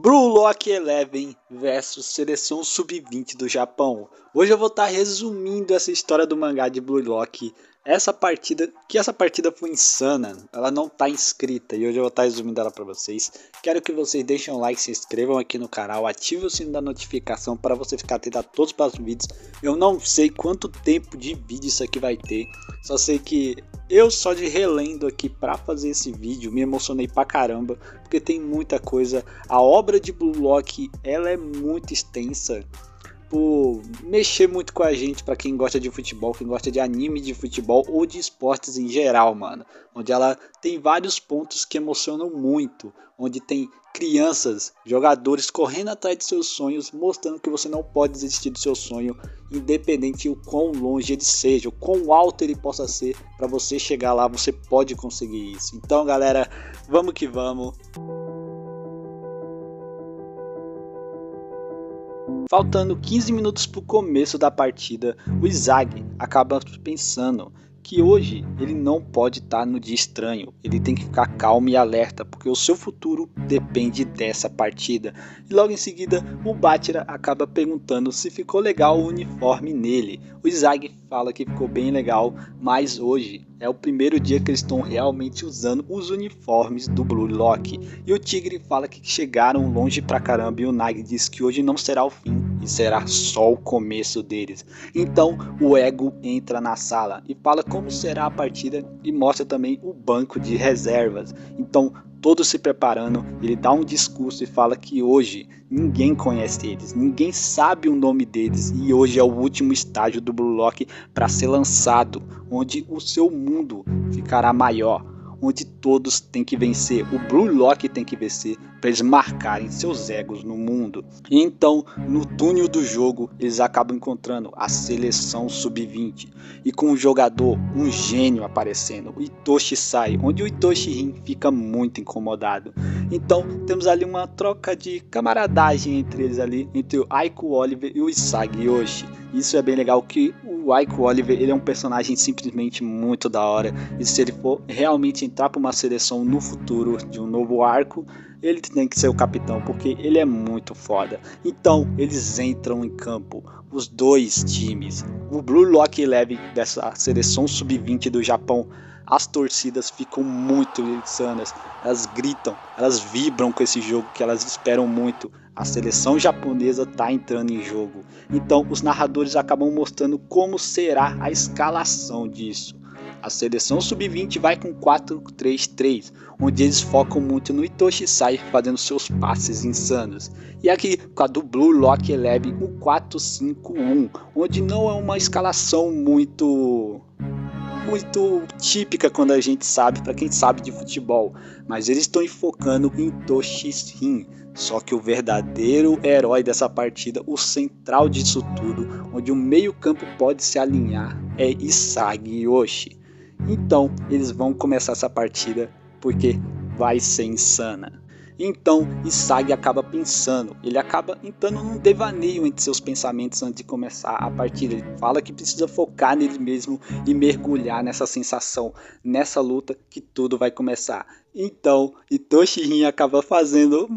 Blue Lock Eleven versus Seleção Sub-20 do Japão. Hoje eu vou estar resumindo essa história do mangá de Blue Lock. Essa partida foi insana, ela não está inscrita e hoje eu vou estar resumindo ela para vocês. Quero que vocês deixem um like, se inscrevam aqui no canal, ativem o sino da notificação para você ficar atento a todos os próximos vídeos. Eu não sei quanto tempo de vídeo isso aqui vai ter, só sei que eu só de relendo aqui para fazer esse vídeo me emocionei pra caramba, porque tem muita coisa. A obra de Blue Lock, ela é muito extensa, por mexer muito com a gente, para quem gosta de futebol, quem gosta de anime de futebol ou de esportes em geral, mano. Onde ela tem vários pontos que emocionam muito, onde tem crianças, jogadores correndo atrás de seus sonhos, mostrando que você não pode desistir do seu sonho, independente o quão longe ele seja, o quão alto ele possa ser. Para você chegar lá, você pode conseguir isso. Então, galera, vamos que vamos. Faltando 15 minutos para o começo da partida, o Izagi acaba pensando que hoje ele não pode estar no dia estranho, ele tem que ficar calmo e alerta, porque o seu futuro depende dessa partida. E logo em seguida, o Bachira acaba perguntando se ficou legal o uniforme nele. O Izagi fala que ficou bem legal, mas hoje é o primeiro dia que eles estão realmente usando os uniformes do Blue Lock. E o Tigre fala que chegaram longe pra caramba, e o Nagi diz que hoje não será o fim, e será só o começo deles. Então o Ego entra na sala e fala como será a partida e mostra também o banco de reservas. Então todos se preparando, ele dá um discurso e fala que hoje ninguém conhece eles, ninguém sabe o nome deles, e hoje é o último estágio do Blue Lock para ser lançado, onde o seu mundo ficará maior, onde todos têm que vencer, o Blue Lock tem que vencer para eles marcarem seus egos no mundo. E então, no túnel do jogo, eles acabam encontrando a seleção sub-20 e com um jogador, um gênio aparecendo, o Itoshi Sai, onde o Itoshi Rin fica muito incomodado. Então, temos ali uma troca de camaradagem entre eles ali, entre o Aiko Oliver e o Izagi Yoshi. Isso é bem legal, que o Aiko Oliver, ele é um personagem simplesmente muito da hora, e se ele for realmente entrar para uma seleção no futuro de um novo arco, ele tem que ser o capitão, porque ele é muito foda. Então eles entram em campo, os dois times, o Blue Lock Eleven dessa seleção sub-20 do Japão. As torcidas ficam muito insanas, elas gritam, elas vibram com esse jogo que elas esperam muito. A seleção japonesa está entrando em jogo, então os narradores acabam mostrando como será a escalação disso. A seleção sub-20 vai com 4-3-3, onde eles focam muito no Itoshi Sai fazendo seus passes insanos. E aqui com a do Blue Lock Eleven, o 4-5-1, onde não é uma escalação muito típica quando a gente sabe, para quem sabe de futebol, mas eles estão focando em Itoshi Rin. Só que o verdadeiro herói dessa partida, o central disso tudo, onde o meio campo pode se alinhar, é Izagi Yoshi. Então eles vão começar essa partida porque vai ser insana. Então Izagi acaba pensando, ele acaba entrando num devaneio entre seus pensamentos antes de começar a partida. Ele fala que precisa focar nele mesmo e mergulhar nessa sensação, nessa luta que tudo vai começar. Então Itoshi Rin acaba fazendo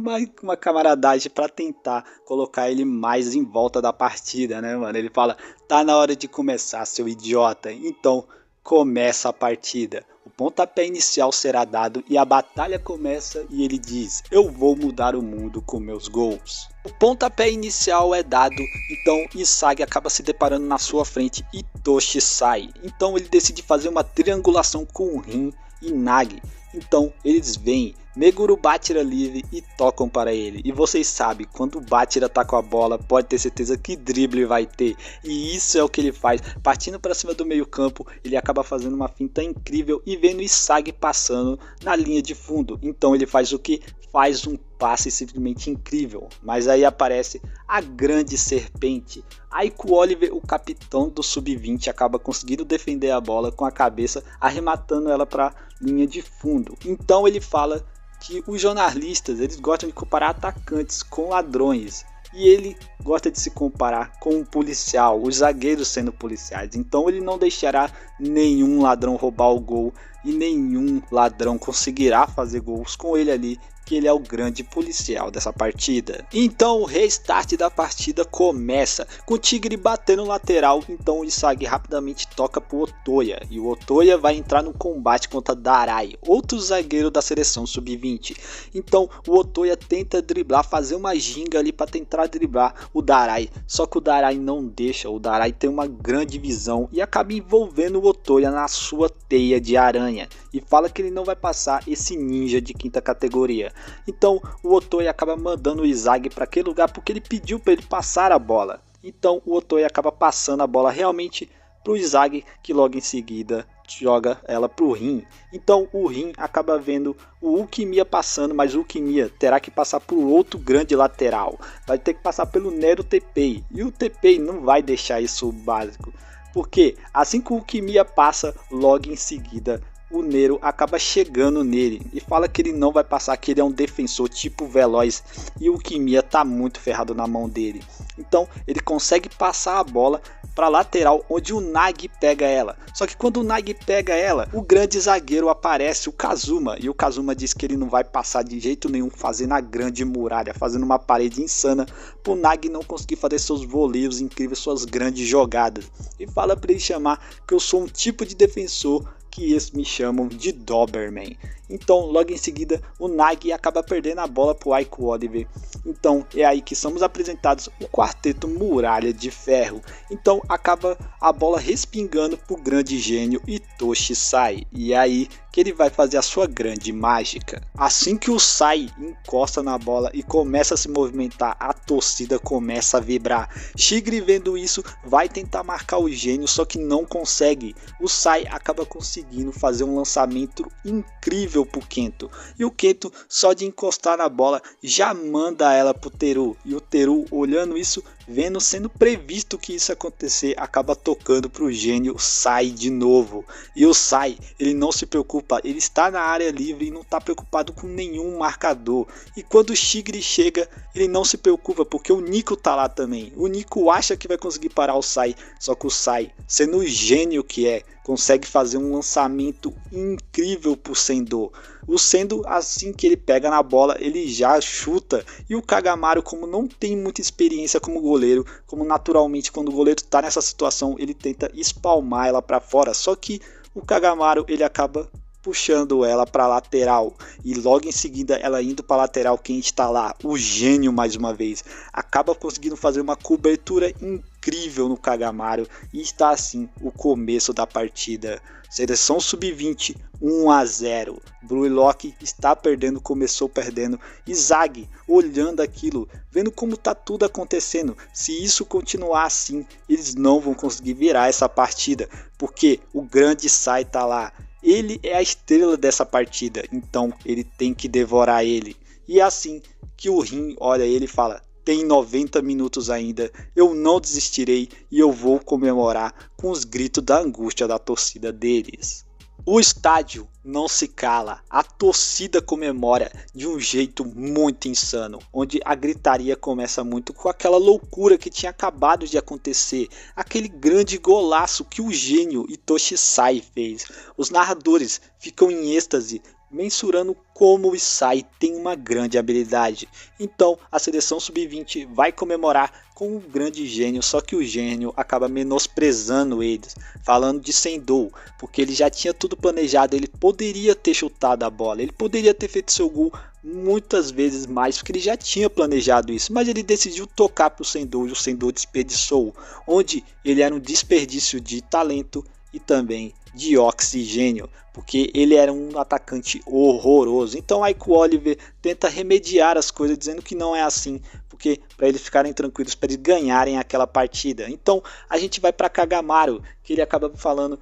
uma camaradagem para tentar colocar ele mais em volta da partida, né, mano? Ele fala, tá na hora de começar, seu idiota. Então começa a partida. O pontapé inicial será dado e a batalha começa, e ele diz, eu vou mudar o mundo com meus gols. O pontapé inicial é dado, então Izagi acaba se deparando na sua frente Itoshi Sai. Então ele decide fazer uma triangulação com Rin e Nagi. Então eles veem Meguro Bachira livre e tocam para ele. E vocês sabem, quando o Bachira tá com a bola, pode ter certeza que drible vai ter. E isso é o que ele faz. Partindo para cima do meio campo, ele acaba fazendo uma finta incrível e vendo Izagi passando na linha de fundo. Então ele faz o que? Faz um passe simplesmente incrível. Mas aí aparece a grande serpente. Aiko Oliver, o capitão do sub-20, acaba conseguindo defender a bola com a cabeça, arrematando ela para linha de fundo. Então ele fala que os jornalistas, eles gostam de comparar atacantes com ladrões, e ele gosta de se comparar com um policial, os zagueiros sendo policiais. Então ele não deixará nenhum ladrão roubar o gol e nenhum ladrão conseguirá fazer gols com ele ali que ele é o grande policial dessa partida. Então o restart da partida começa, com o Tigre batendo no lateral, então o Isagi rapidamente toca pro Otoya, e o Otoya vai entrar no combate contra Darai, outro zagueiro da seleção sub-20. Então o Otoya tenta driblar, fazer uma ginga ali para tentar driblar o Darai, só que o Darai não deixa, o Darai tem uma grande visão e acaba envolvendo o Otoya na sua teia de aranha, e fala que ele não vai passar esse ninja de quinta categoria. Então o Otoya acaba mandando o Isagi para aquele lugar porque ele pediu para ele passar a bola. Então o Otoya acaba passando a bola realmente para o Isagi, que logo em seguida joga ela para o Rin. Então o Rin acaba vendo o Ulquimia passando, mas o Ulquimia terá que passar por outro grande lateral. Vai ter que passar pelo Nero Teppei, e o Teppei não vai deixar isso básico, porque assim que o Ulquimia passa, logo em seguida o Nero acaba chegando nele e fala que ele não vai passar, que ele é um defensor tipo veloz, e o Ulquimia tá muito ferrado na mão dele. Então ele consegue passar a bola para lateral, onde o Nagi pega ela. Só que quando o Nagi pega ela, o grande zagueiro aparece, o Kazuma, e o Kazuma diz que ele não vai passar de jeito nenhum, fazendo a grande muralha, fazendo uma parede insana para o Nagi não conseguir fazer seus voleios incríveis, suas grandes jogadas, e fala para ele chamar que eu sou um tipo de defensor que eles me chamam de Doberman. Então logo em seguida o Nagi acaba perdendo a bola para o Aiko Oliver. Então é aí que somos apresentados o quarteto Muralha de Ferro. Então acaba a bola respingando para o grande gênio Itoshi Sai, e é aí que ele vai fazer a sua grande mágica. Assim que o Sai encosta na bola e começa a se movimentar, a torcida começa a vibrar. Shigri, vendo isso, vai tentar marcar o gênio, só que não consegue. O Sai acaba conseguindo fazer um lançamento incrível pro Kento, e o Kento, só de encostar na bola, já manda ela pro Teru, e o Teru, olhando isso, vendo sendo previsto que isso ia acontecer, acaba tocando pro gênio Sai de novo. E o Sai, ele não se preocupa, ele está na área livre e não está preocupado com nenhum marcador. E quando o Shigri chega, ele não se preocupa porque o Nico tá lá também. O Nico acha que vai conseguir parar o Sai, só que o Sai, sendo o gênio que é, consegue fazer um lançamento incrível pro Sendo. O Sendo, assim que ele pega na bola, ele já chuta, e o Kagamaru, como não tem muita experiência como goleiro, como naturalmente quando o goleiro está nessa situação, ele tenta espalmar ela para fora, só que o Kagamaru, ele acaba puxando ela para lateral, e logo em seguida ela indo para lateral, quem está lá? O gênio mais uma vez, acaba conseguindo fazer uma cobertura incrível no Kagamaru, e está assim o começo da partida. Seleção sub-20 1-0, Bruylock está perdendo, começou perdendo. Isagi olhando aquilo, vendo como tá tudo acontecendo. Se isso continuar assim, eles não vão conseguir virar essa partida, porque o grande Sai tá lá. Ele é a estrela dessa partida, então ele tem que devorar ele. E é assim que o Rin olha ele e fala: tem 90 minutos ainda, eu não desistirei e eu vou comemorar com os gritos da angústia da torcida deles. O estádio não se cala, a torcida comemora de um jeito muito insano, onde a gritaria começa muito com aquela loucura que tinha acabado de acontecer, aquele grande golaço que o gênio Itoshi Sai fez. Os narradores ficam em êxtase, mensurando como o Isai tem uma grande habilidade. Então a seleção sub-20 vai comemorar com um grande gênio, só que o gênio acaba menosprezando eles, falando de Sendou, porque ele já tinha tudo planejado, ele poderia ter chutado a bola, ele poderia ter feito seu gol muitas vezes mais, porque ele já tinha planejado isso, mas ele decidiu tocar para o Sendou, e o Sendou desperdiçou, onde ele era um desperdício de talento e também de oxigênio, porque ele era um atacante horroroso. Então Aiko Oliver tenta remediar as coisas, dizendo que não é assim, porque para eles ficarem tranquilos, para eles ganharem aquela partida. Então a gente vai para Kagamaru, que ele acaba falando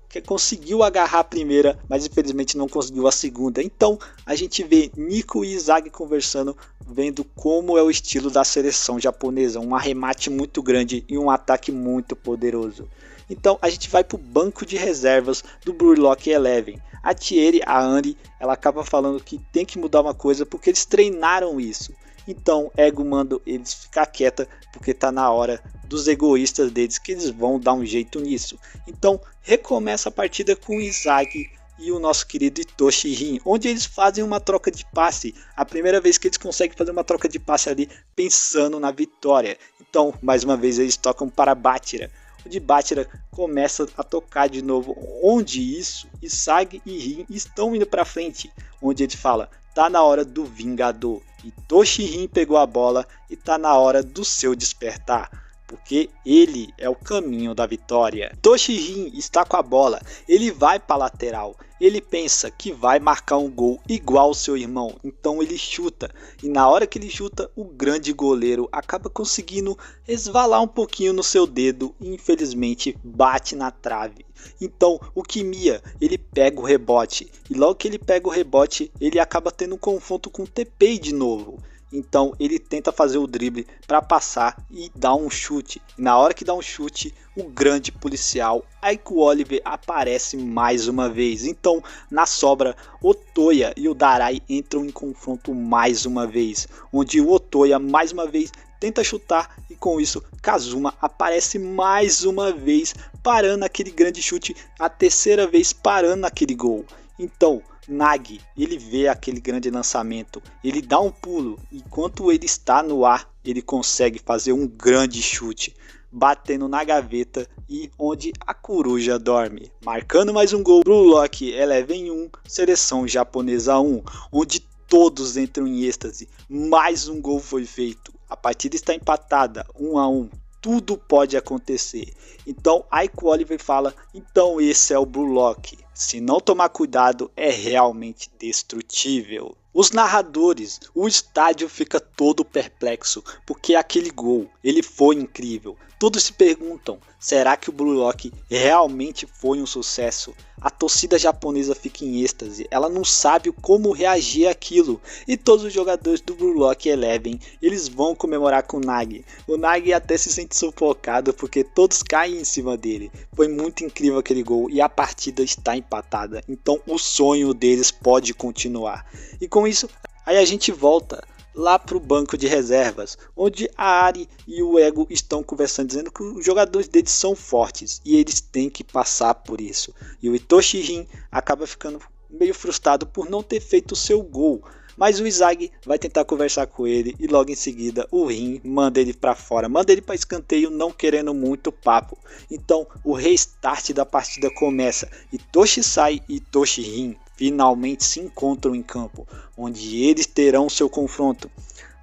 que conseguiu agarrar a primeira, mas infelizmente não conseguiu a segunda. Então a gente vê Nico e Isagi conversando, vendo como é o estilo da seleção japonesa, um arremate muito grande e um ataque muito poderoso. Então a gente vai para o banco de reservas do Bruylock Eleven. A Thierry, a Andy, ela acaba falando que tem que mudar uma coisa porque eles treinaram isso. Então Ego manda eles ficar quieta porque tá na hora dos egoístas deles, que eles vão dar um jeito nisso. Então recomeça a partida com Isagi e o nosso querido Itoshi Rin, onde eles fazem uma troca de passe, a primeira vez que eles conseguem fazer uma troca de passe ali pensando na vitória. Então, mais uma vez eles tocam para Bátira, onde Bátira começa a tocar de novo, onde isso, Isagi e Rin estão indo para frente, onde ele fala: tá na hora do Vingador, Itoshi Rin pegou a bola e tá na hora do seu despertar, porque ele é o caminho da vitória. Itoshi Rin está com a bola, ele vai para a lateral, ele pensa que vai marcar um gol igual ao seu irmão, então ele chuta, e na hora que ele chuta, o grande goleiro acaba conseguindo resvalar um pouquinho no seu dedo e infelizmente bate na trave. Então o Kimiya, ele pega o rebote, e logo que ele pega o rebote, ele acaba tendo um confronto com o Teppei de novo. Então ele tenta fazer o drible para passar e dar um chute. E na hora que dá um chute, o grande policial Aiko Oliver aparece mais uma vez. Então na sobra, Otoya e o Darai entram em confronto mais uma vez, onde o Otoya mais uma vez tenta chutar e com isso Kazuma aparece mais uma vez, parando aquele grande chute, a terceira vez parando aquele gol. Então Nagi, ele vê aquele grande lançamento, ele dá um pulo, enquanto ele está no ar, ele consegue fazer um grande chute, batendo na gaveta e onde a coruja dorme, marcando mais um gol. Blue Lock Eleven 1, seleção japonesa 1, onde todos entram em êxtase, mais um gol foi feito, a partida está empatada 1-1. Tudo pode acontecer. Então Aiko Oliver fala: então esse é o Blue Lock. Se não tomar cuidado, é realmente destrutível. Os narradores, o estádio fica todo perplexo, porque aquele gol, ele foi incrível. Todos se perguntam, será que o Blue Lock realmente foi um sucesso? A torcida japonesa fica em êxtase, ela não sabe como reagir àquilo. E todos os jogadores do Blue Lock Eleven, eles vão comemorar com o Nagi. O Nagi até se sente sufocado, porque todos caem em cima dele. Foi muito incrível aquele gol e a partida está empatada. Então o sonho deles pode continuar. E com isso, aí a gente volta lá para o banco de reservas, onde a Ari e o Ego estão conversando, dizendo que os jogadores deles são fortes e eles têm que passar por isso. E o Itoshi Rin acaba ficando meio frustrado por não ter feito o seu gol, mas o Isagi vai tentar conversar com ele e logo em seguida o Rin manda ele para fora, manda ele para escanteio, não querendo muito papo. Então o restart da partida começa, Itoshi Sai e Itoshi Rin finalmente se encontram em campo, onde eles terão seu confronto.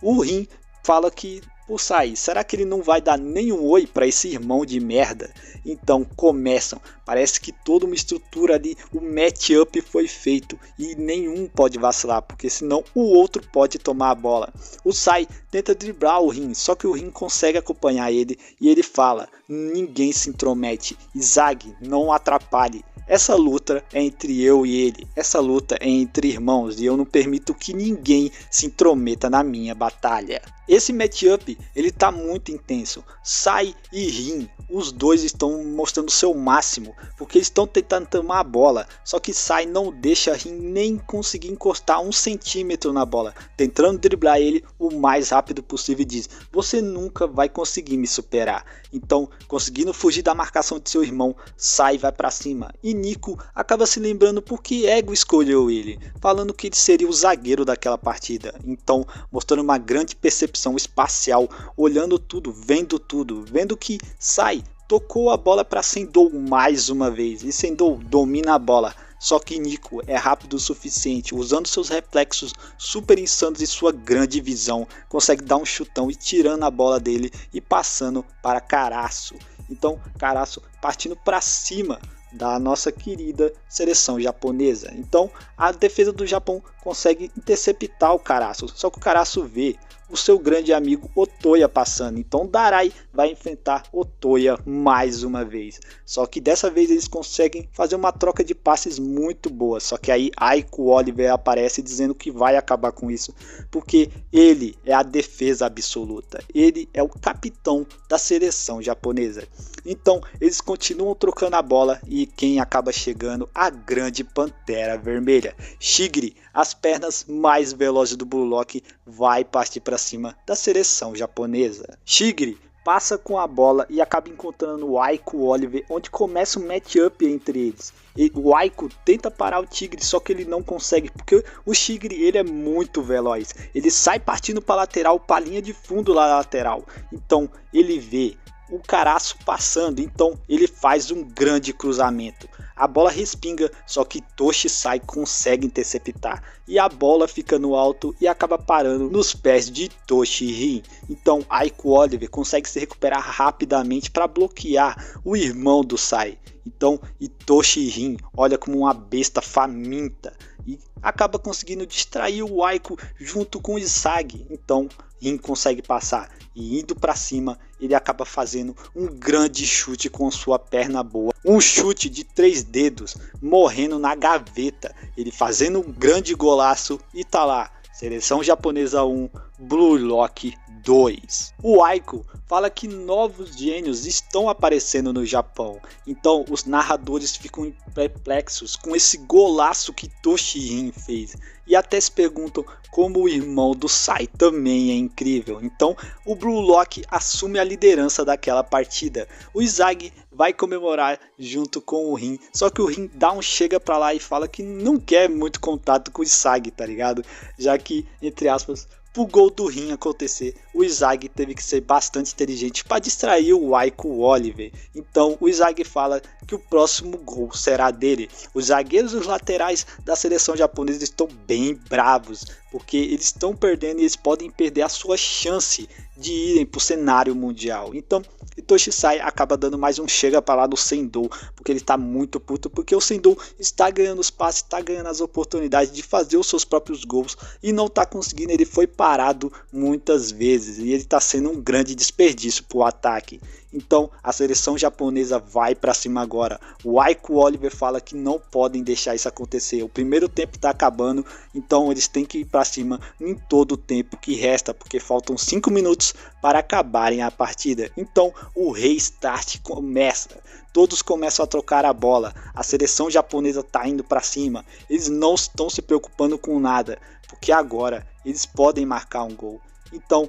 O Rin fala que, por Sai, será que ele não vai dar nenhum oi para esse irmão de merda? Então começam, parece que toda uma estrutura ali, o match-up foi feito e nenhum pode vacilar, porque senão o outro pode tomar a bola. O Sai tenta driblar o Rin, só que o Rin consegue acompanhar ele e ele fala: ninguém se intromete, Isagi, não atrapalhe. Essa luta é entre eu e ele, essa luta é entre irmãos e eu não permito que ninguém se intrometa na minha batalha. Esse matchup, ele tá muito intenso. Sai e Rin, os dois estão mostrando o seu máximo, porque eles estão tentando tomar a bola, só que Sai não deixa Rin nem conseguir encostar 1 centímetro na bola, tentando driblar ele o mais rápido possível e diz: você nunca vai conseguir me superar. Então, conseguindo fugir da marcação de seu irmão, Sai vai para cima e Nico acaba se lembrando porque Ego escolheu ele, falando que ele seria o zagueiro daquela partida. Então, mostrando uma grande percepção espacial, olhando tudo, vendo que Sai tocou a bola para Sendou mais uma vez e Sendou domina a bola. Só que Nico é rápido o suficiente, usando seus reflexos super insanos e sua grande visão, consegue dar um chutão e tirando a bola dele e passando para Karasu. Então Karasu partindo para cima da nossa querida seleção japonesa. Então a defesa do Japão consegue interceptar o Karasu, só que o Karasu vê o seu grande amigo Otoya passando, então Darai vai enfrentar Otoya mais uma vez, só que dessa vez eles conseguem fazer uma troca de passes muito boa, só que aí Aiko Oliver aparece dizendo que vai acabar com isso, porque ele é a defesa absoluta, ele é o capitão da seleção japonesa. Então eles continuam trocando a bola e quem acaba chegando? A grande Pantera Vermelha, Shigiri, as pernas mais velozes do Blue Lock, vai partir para cima da seleção japonesa. Shigiri passa com a bola e acaba encontrando o Aiko e o Oliver, onde começa um match-up entre eles. E o Aiko tenta parar o Tigre, só que ele não consegue, porque o Tigre ele é muito veloz. Ele sai partindo para lateral, para a linha de fundo lá na lateral. Então ele vê o Caraço passando, então ele faz um grande cruzamento. A bola respinga, só que Toshisai consegue interceptar e a bola fica no alto e acaba parando nos pés de Toshirin. Então Aiko Oliver consegue se recuperar rapidamente para bloquear o irmão do Sai. Então Toshirin olha como uma besta faminta e acaba conseguindo distrair o Aiko junto com o Isagi. Então Rin consegue passar e indo para cima ele acaba fazendo um grande chute com sua perna boa, um chute de 3 dedos, morrendo na gaveta, ele fazendo um grande golaço e tá lá, seleção japonesa 1, Blue Lock 2. O Aiko fala que novos gênios estão aparecendo no Japão, então os narradores ficam perplexos com esse golaço que Toshirin fez e até se perguntam como o irmão do Sai também é incrível. Então o Blue Lock assume a liderança daquela partida. O Isagi vai comemorar junto com o Rin, só que o Rin dá um chega pra lá e fala que não quer muito contato com o Isagi, tá ligado? Já que, entre aspas, pro gol do Rin acontecer, o Isagi teve que ser bastante inteligente para distrair o Aiko Oliver. Então o Isagi fala que o próximo gol será dele. Os zagueiros e os laterais da seleção japonesa estão bem bravos, porque eles estão perdendo e eles podem perder a sua chance de irem para o cenário mundial. Então Toshisai acaba dando mais um chega para lá do Sendou, porque ele está muito puto, porque o Sendou está ganhando os passes, está ganhando as oportunidades de fazer os seus próprios gols e não está conseguindo. Ele foi parado muitas vezes e ele está sendo um grande desperdício para o ataque. Então a seleção japonesa vai para cima agora. O Aiko Oliver fala que não podem deixar isso acontecer. O primeiro tempo está acabando, então eles têm que ir para cima em todo o tempo que resta, porque faltam 5 minutos para acabarem a partida. Então o restart começa. Todos começam a trocar a bola. A seleção japonesa está indo para cima. Eles não estão se preocupando com nada, porque agora eles podem marcar um gol. Então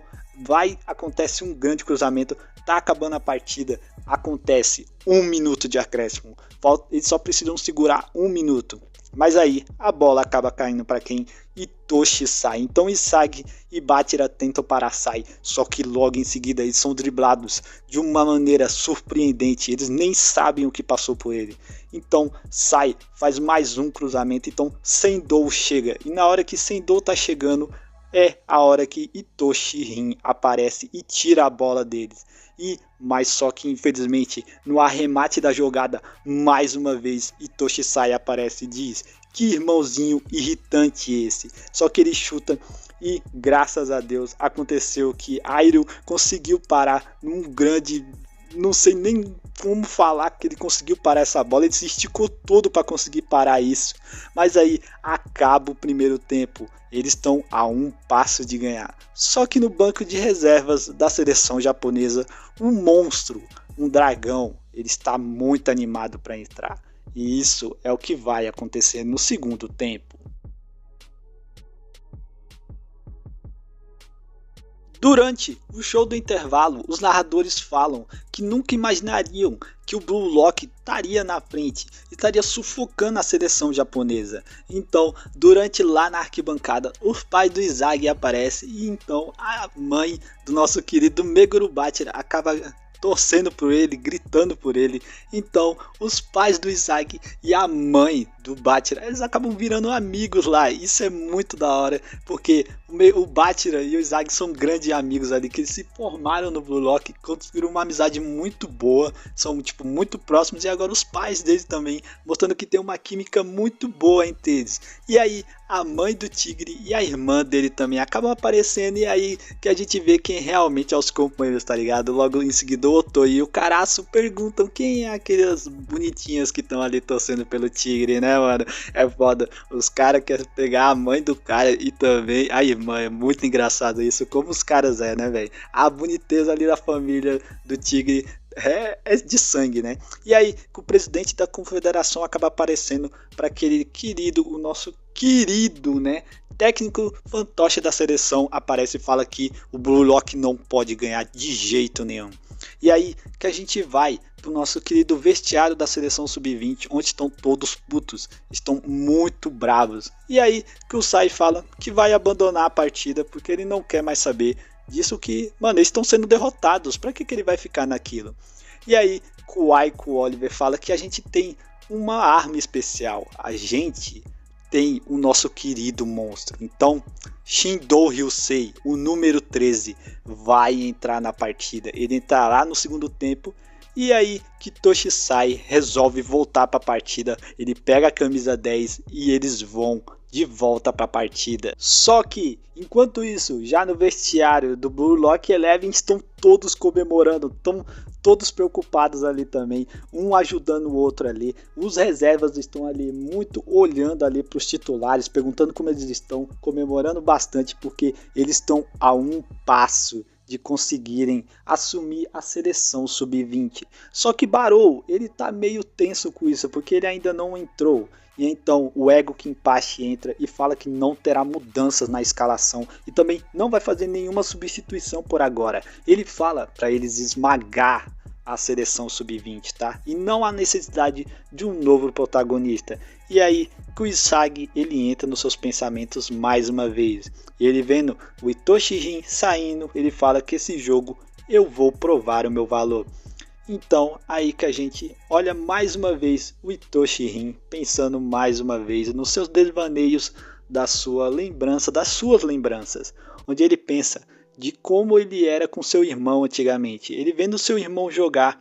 acontece um grande cruzamento. Tá acabando a partida, acontece 1 minuto de acréscimo, eles só precisam segurar 1 minuto, mas aí a bola acaba caindo para quem? Toshisai. Então Isagi e Bachira tentam parar Sai, só que logo em seguida eles são driblados de uma maneira surpreendente, eles nem sabem o que passou por ele. Então Sai faz mais um cruzamento, então Sendou chega, e na hora que Sendou tá chegando, é a hora que Toshirin aparece e tira a bola deles. Mas só que infelizmente no arremate da jogada, mais uma vez Toshisai aparece e diz: que irmãozinho irritante esse. Só que ele chuta e graças a Deus aconteceu que Airo conseguiu parar num grande... Não sei nem como falar que ele conseguiu parar essa bola, ele se esticou todo para conseguir parar isso. Mas aí acaba o primeiro tempo, eles estão a 1 passo de ganhar. Só que no banco de reservas da seleção japonesa, um monstro, um dragão, ele está muito animado para entrar. E isso é o que vai acontecer no segundo tempo. Durante o show do intervalo, os narradores falam que nunca imaginariam que o Blue Lock estaria na frente e estaria sufocando a seleção japonesa. Então, durante lá na arquibancada, os pais do Isagi aparecem e então a mãe do nosso querido Meguro Bachira acaba torcendo por ele, gritando por ele. Então os pais do Isagi e a mãe do Bachira, eles acabam virando amigos lá. Isso é muito da hora, porque o Bachira e o Isagi são grandes amigos ali, que eles se formaram no Blue Lock, conseguiram uma amizade muito boa, são tipo muito próximos, e agora os pais deles também, mostrando que tem uma química muito boa entre eles. E aí a mãe do Tigre e a irmã dele também acabam aparecendo, e aí que a gente vê quem realmente é os companheiros, tá ligado? Logo em seguida o Otoi e o Caraço perguntam quem é aquelas bonitinhas que estão ali torcendo pelo Tigre, né, mano? É foda, os caras querem pegar a mãe do cara e também a irmã, é muito engraçado isso, como os caras né, velho? A boniteza ali da família do Tigre é de sangue, né? E aí o presidente da confederação acaba aparecendo para aquele querido, o nosso querido, né, técnico fantoche da seleção aparece e fala que o Blue Lock não pode ganhar de jeito nenhum. E aí que a gente vai pro nosso querido vestiário da seleção sub-20, onde estão todos putos, estão muito bravos. E aí que o Sai fala que vai abandonar a partida porque ele não quer mais saber disso, que, mano, eles estão sendo derrotados, pra que ele vai ficar naquilo? E aí o Aiko Oliver fala que a gente tem uma arma especial, a gente tem o nosso querido monstro. Então Shindo Ryusei, o número 13, vai entrar na partida. Ele entrará no segundo tempo. E aí que Toshisai resolve voltar para a partida. Ele pega a camisa 10 e eles vão de volta para a partida. Só que, enquanto isso, já no vestiário do Blue Lock Eleven estão todos comemorando, estão todos preocupados ali também, um ajudando o outro ali. Os reservas estão ali muito olhando ali para os titulares, perguntando como eles estão, comemorando bastante porque eles estão a um passo de conseguirem assumir a seleção sub-20. Só que Barou, ele tá meio tenso com isso, porque ele ainda não entrou. E então o Ego Kimpachi entra e fala que não terá mudanças na escalação e também não vai fazer nenhuma substituição por agora. Ele fala para eles esmagar a seleção sub-20, tá? E não há necessidade de um novo protagonista. E aí Kuisagi, ele entra nos seus pensamentos mais uma vez. E ele vendo o Itoshi-rin saindo, ele fala que esse jogo eu vou provar o meu valor. Então aí que a gente olha mais uma vez o Itoshi-rin pensando mais uma vez nos seus devaneios das suas lembranças, onde ele pensa de como ele era com seu irmão antigamente. Ele vendo seu irmão jogar,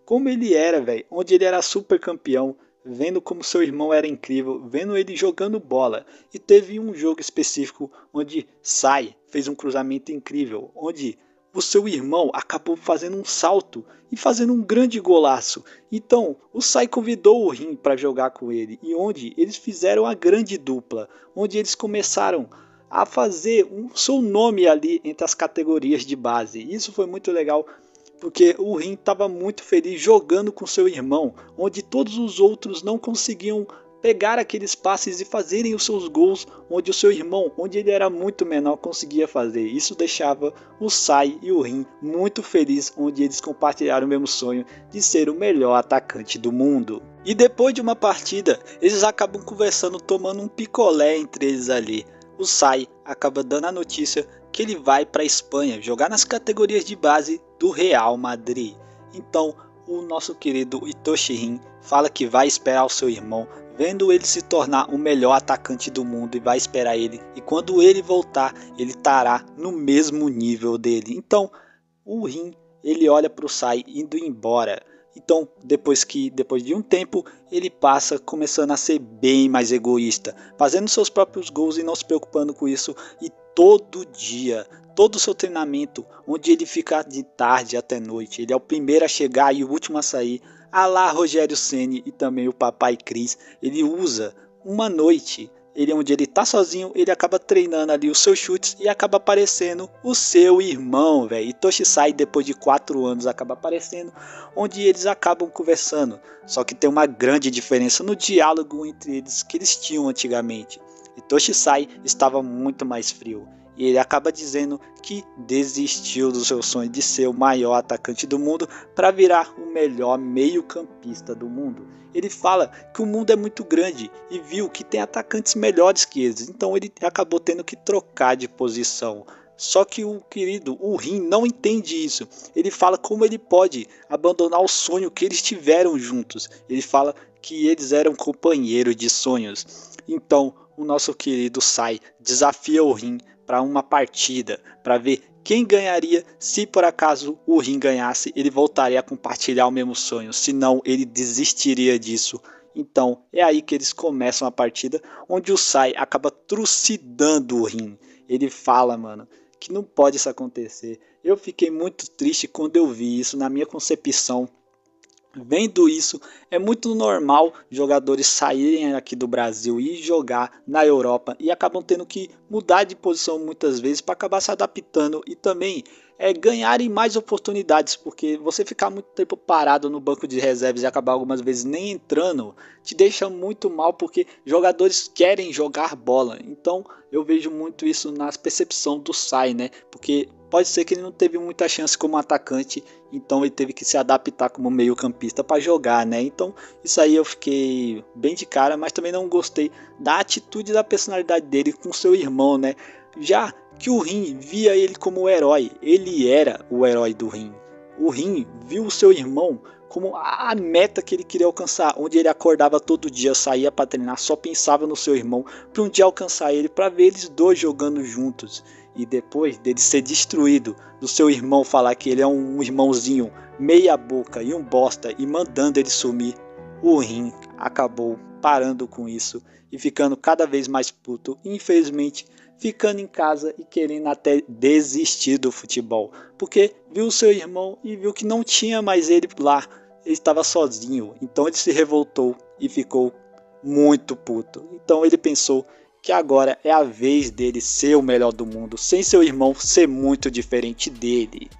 como ele era, velho, onde ele era super campeão, vendo como seu irmão era incrível, vendo ele jogando bola. E teve um jogo específico onde Sai fez um cruzamento incrível, onde o seu irmão acabou fazendo um salto e fazendo um grande golaço. Então o Sai convidou o Rin para jogar com ele, e onde eles fizeram a grande dupla, onde eles começaram a fazer o seu nome ali entre as categorias de base. Isso foi muito legal, porque o Rin estava muito feliz jogando com seu irmão, onde todos os outros não conseguiam pegar aqueles passes e fazerem os seus gols, onde o seu irmão, onde ele era muito menor, conseguia fazer. Isso deixava o Sai e o Rin muito felizes, onde eles compartilharam o mesmo sonho de ser o melhor atacante do mundo. E depois de uma partida, eles acabam conversando, tomando um picolé entre eles ali. O Sai acaba dando a notícia que ele vai para a Espanha jogar nas categorias de base do Real Madrid. Então o nosso querido Itoshi-rin fala que vai esperar o seu irmão, vendo ele se tornar o melhor atacante do mundo, e vai esperar ele, e quando ele voltar ele estará no mesmo nível dele. Então o Rin, ele olha para o Sai indo embora. Então depois de um tempo ele passa começando a ser bem mais egoísta, fazendo seus próprios gols e não se preocupando com isso. E todo dia, todo o seu treinamento, onde ele fica de tarde até noite, ele é o primeiro a chegar e o último a sair, a lá Rogério Ceni e também o papai Cris, ele usa uma noite, onde ele tá sozinho, ele acaba treinando ali os seus chutes e acaba aparecendo o seu irmão, velho. Itoshi Sai, depois de 4 anos, acaba aparecendo, onde eles acabam conversando. Só que tem uma grande diferença no diálogo entre eles que eles tinham antigamente. Itoshi Sai estava muito mais frio. E ele acaba dizendo que desistiu do seu sonho de ser o maior atacante do mundo para virar o melhor meio-campista do mundo. Ele fala que o mundo é muito grande e viu que tem atacantes melhores que eles, então ele acabou tendo que trocar de posição. Só que o Rin não entende isso. Ele fala como ele pode abandonar o sonho que eles tiveram juntos. Ele fala que eles eram companheiros de sonhos. Então o nosso querido Sai desafia o Rin para uma partida, para ver quem ganharia. Se por acaso o Rin ganhasse, ele voltaria a compartilhar o mesmo sonho, senão ele desistiria disso. Então é aí que eles começam a partida, onde o Sai acaba trucidando o Rin. Ele fala, mano, que não pode isso acontecer. Eu fiquei muito triste quando eu vi isso. Na minha concepção, Vendo isso, é muito normal jogadores saírem aqui do Brasil e jogar na Europa e acabam tendo que mudar de posição muitas vezes para acabar se adaptando e também ganharem mais oportunidades, porque você ficar muito tempo parado no banco de reservas e acabar algumas vezes nem entrando te deixa muito mal, porque jogadores querem jogar bola. Então eu vejo muito isso na percepção do Sai, né? Porque pode ser que ele não teve muita chance como atacante, então ele teve que se adaptar como meio-campista para jogar, né? Então isso aí eu fiquei bem de cara, mas também não gostei da atitude e da personalidade dele com seu irmão, né? Já que o Rin via ele como o herói, ele era o herói do Rin. O Rin viu o seu irmão como a meta que ele queria alcançar, onde ele acordava todo dia, saía para treinar, só pensava no seu irmão para um dia alcançar ele, para ver eles dois jogando juntos. E depois dele ser destruído, do seu irmão falar que ele é um irmãozinho meia boca e um bosta e mandando ele sumir, o Rin acabou parando com isso e ficando cada vez mais puto, e infelizmente ficando em casa e querendo até desistir do futebol, porque viu o seu irmão e viu que não tinha mais ele lá, ele estava sozinho, então ele se revoltou e ficou muito puto. Então ele pensou que agora é a vez dele ser o melhor do mundo, sem seu irmão ser muito diferente dele.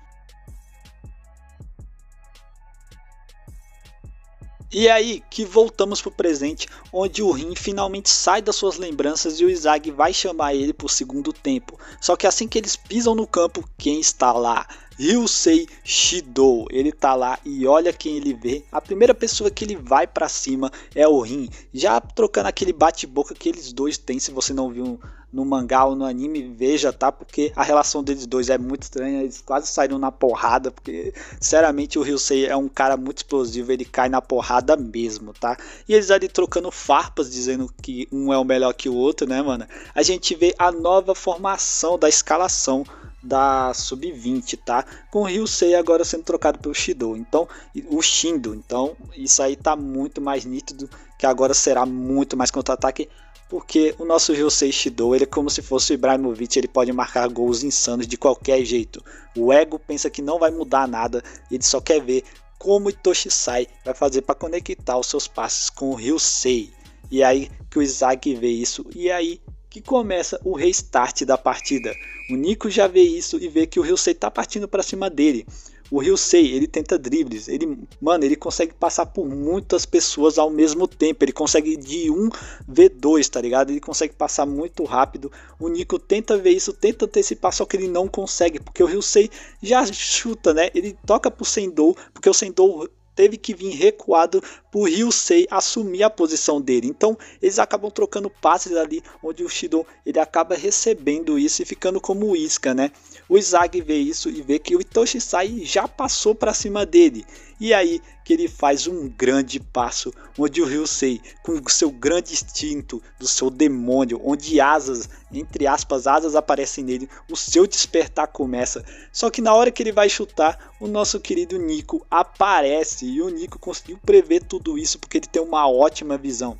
E aí que voltamos pro presente, onde o Rin finalmente sai das suas lembranças e o Izagi vai chamar ele pro segundo tempo. Só que assim que eles pisam no campo, quem está lá? Ryusei Shido, ele tá lá e olha quem ele vê. A primeira pessoa que ele vai pra cima é o Rin, já trocando aquele bate-boca que eles dois têm. Se você não viu no mangá ou no anime, veja, tá? Porque a relação deles dois é muito estranha, eles quase saíram na porrada, porque sinceramente o Ryusei é um cara muito explosivo, ele cai na porrada mesmo, tá? E eles ali trocando farpas, dizendo que um é o melhor que o outro, né, mano? A gente vê a nova formação da escalação da Sub-20, tá? Com o Ryusei agora sendo trocado pelo Shido, então, o Shindo, então isso aí tá muito mais nítido, que agora será muito mais contra-ataque, porque o nosso Ryusei Shido, ele é como se fosse o Ibrahimovic, ele pode marcar gols insanos de qualquer jeito. O ego pensa que não vai mudar nada, ele só quer ver como o Itoshi Sai vai fazer para conectar os seus passes com o Ryusei. E aí que o Izagi vê isso, e aí que começa o restart da partida. O Nico já vê isso e vê que o Ryusei tá partindo para cima dele. O Ryusei, ele tenta dribles, ele consegue passar por muitas pessoas ao mesmo tempo, ele consegue de 1v2, tá ligado? Ele consegue passar muito rápido. O Nico tenta ver isso, tenta antecipar, só que ele não consegue, porque o Ryusei já chuta, né? Ele toca pro Sendou, porque o Sendou teve que vir recuado para o Ryusei assumir a posição dele. Então eles acabam trocando passes ali, onde o Shido ele acaba recebendo isso e ficando como o isca, né? O Izagi vê isso e vê que o Itoshi Sai já passou para cima dele. E aí que ele faz um grande passo, onde o Ryusei, com o seu grande instinto do seu demônio, onde asas, entre aspas, asas aparecem nele, o seu despertar começa. Só que na hora que ele vai chutar, o nosso querido Nico aparece, e o Nico conseguiu prever tudo isso porque ele tem uma ótima visão.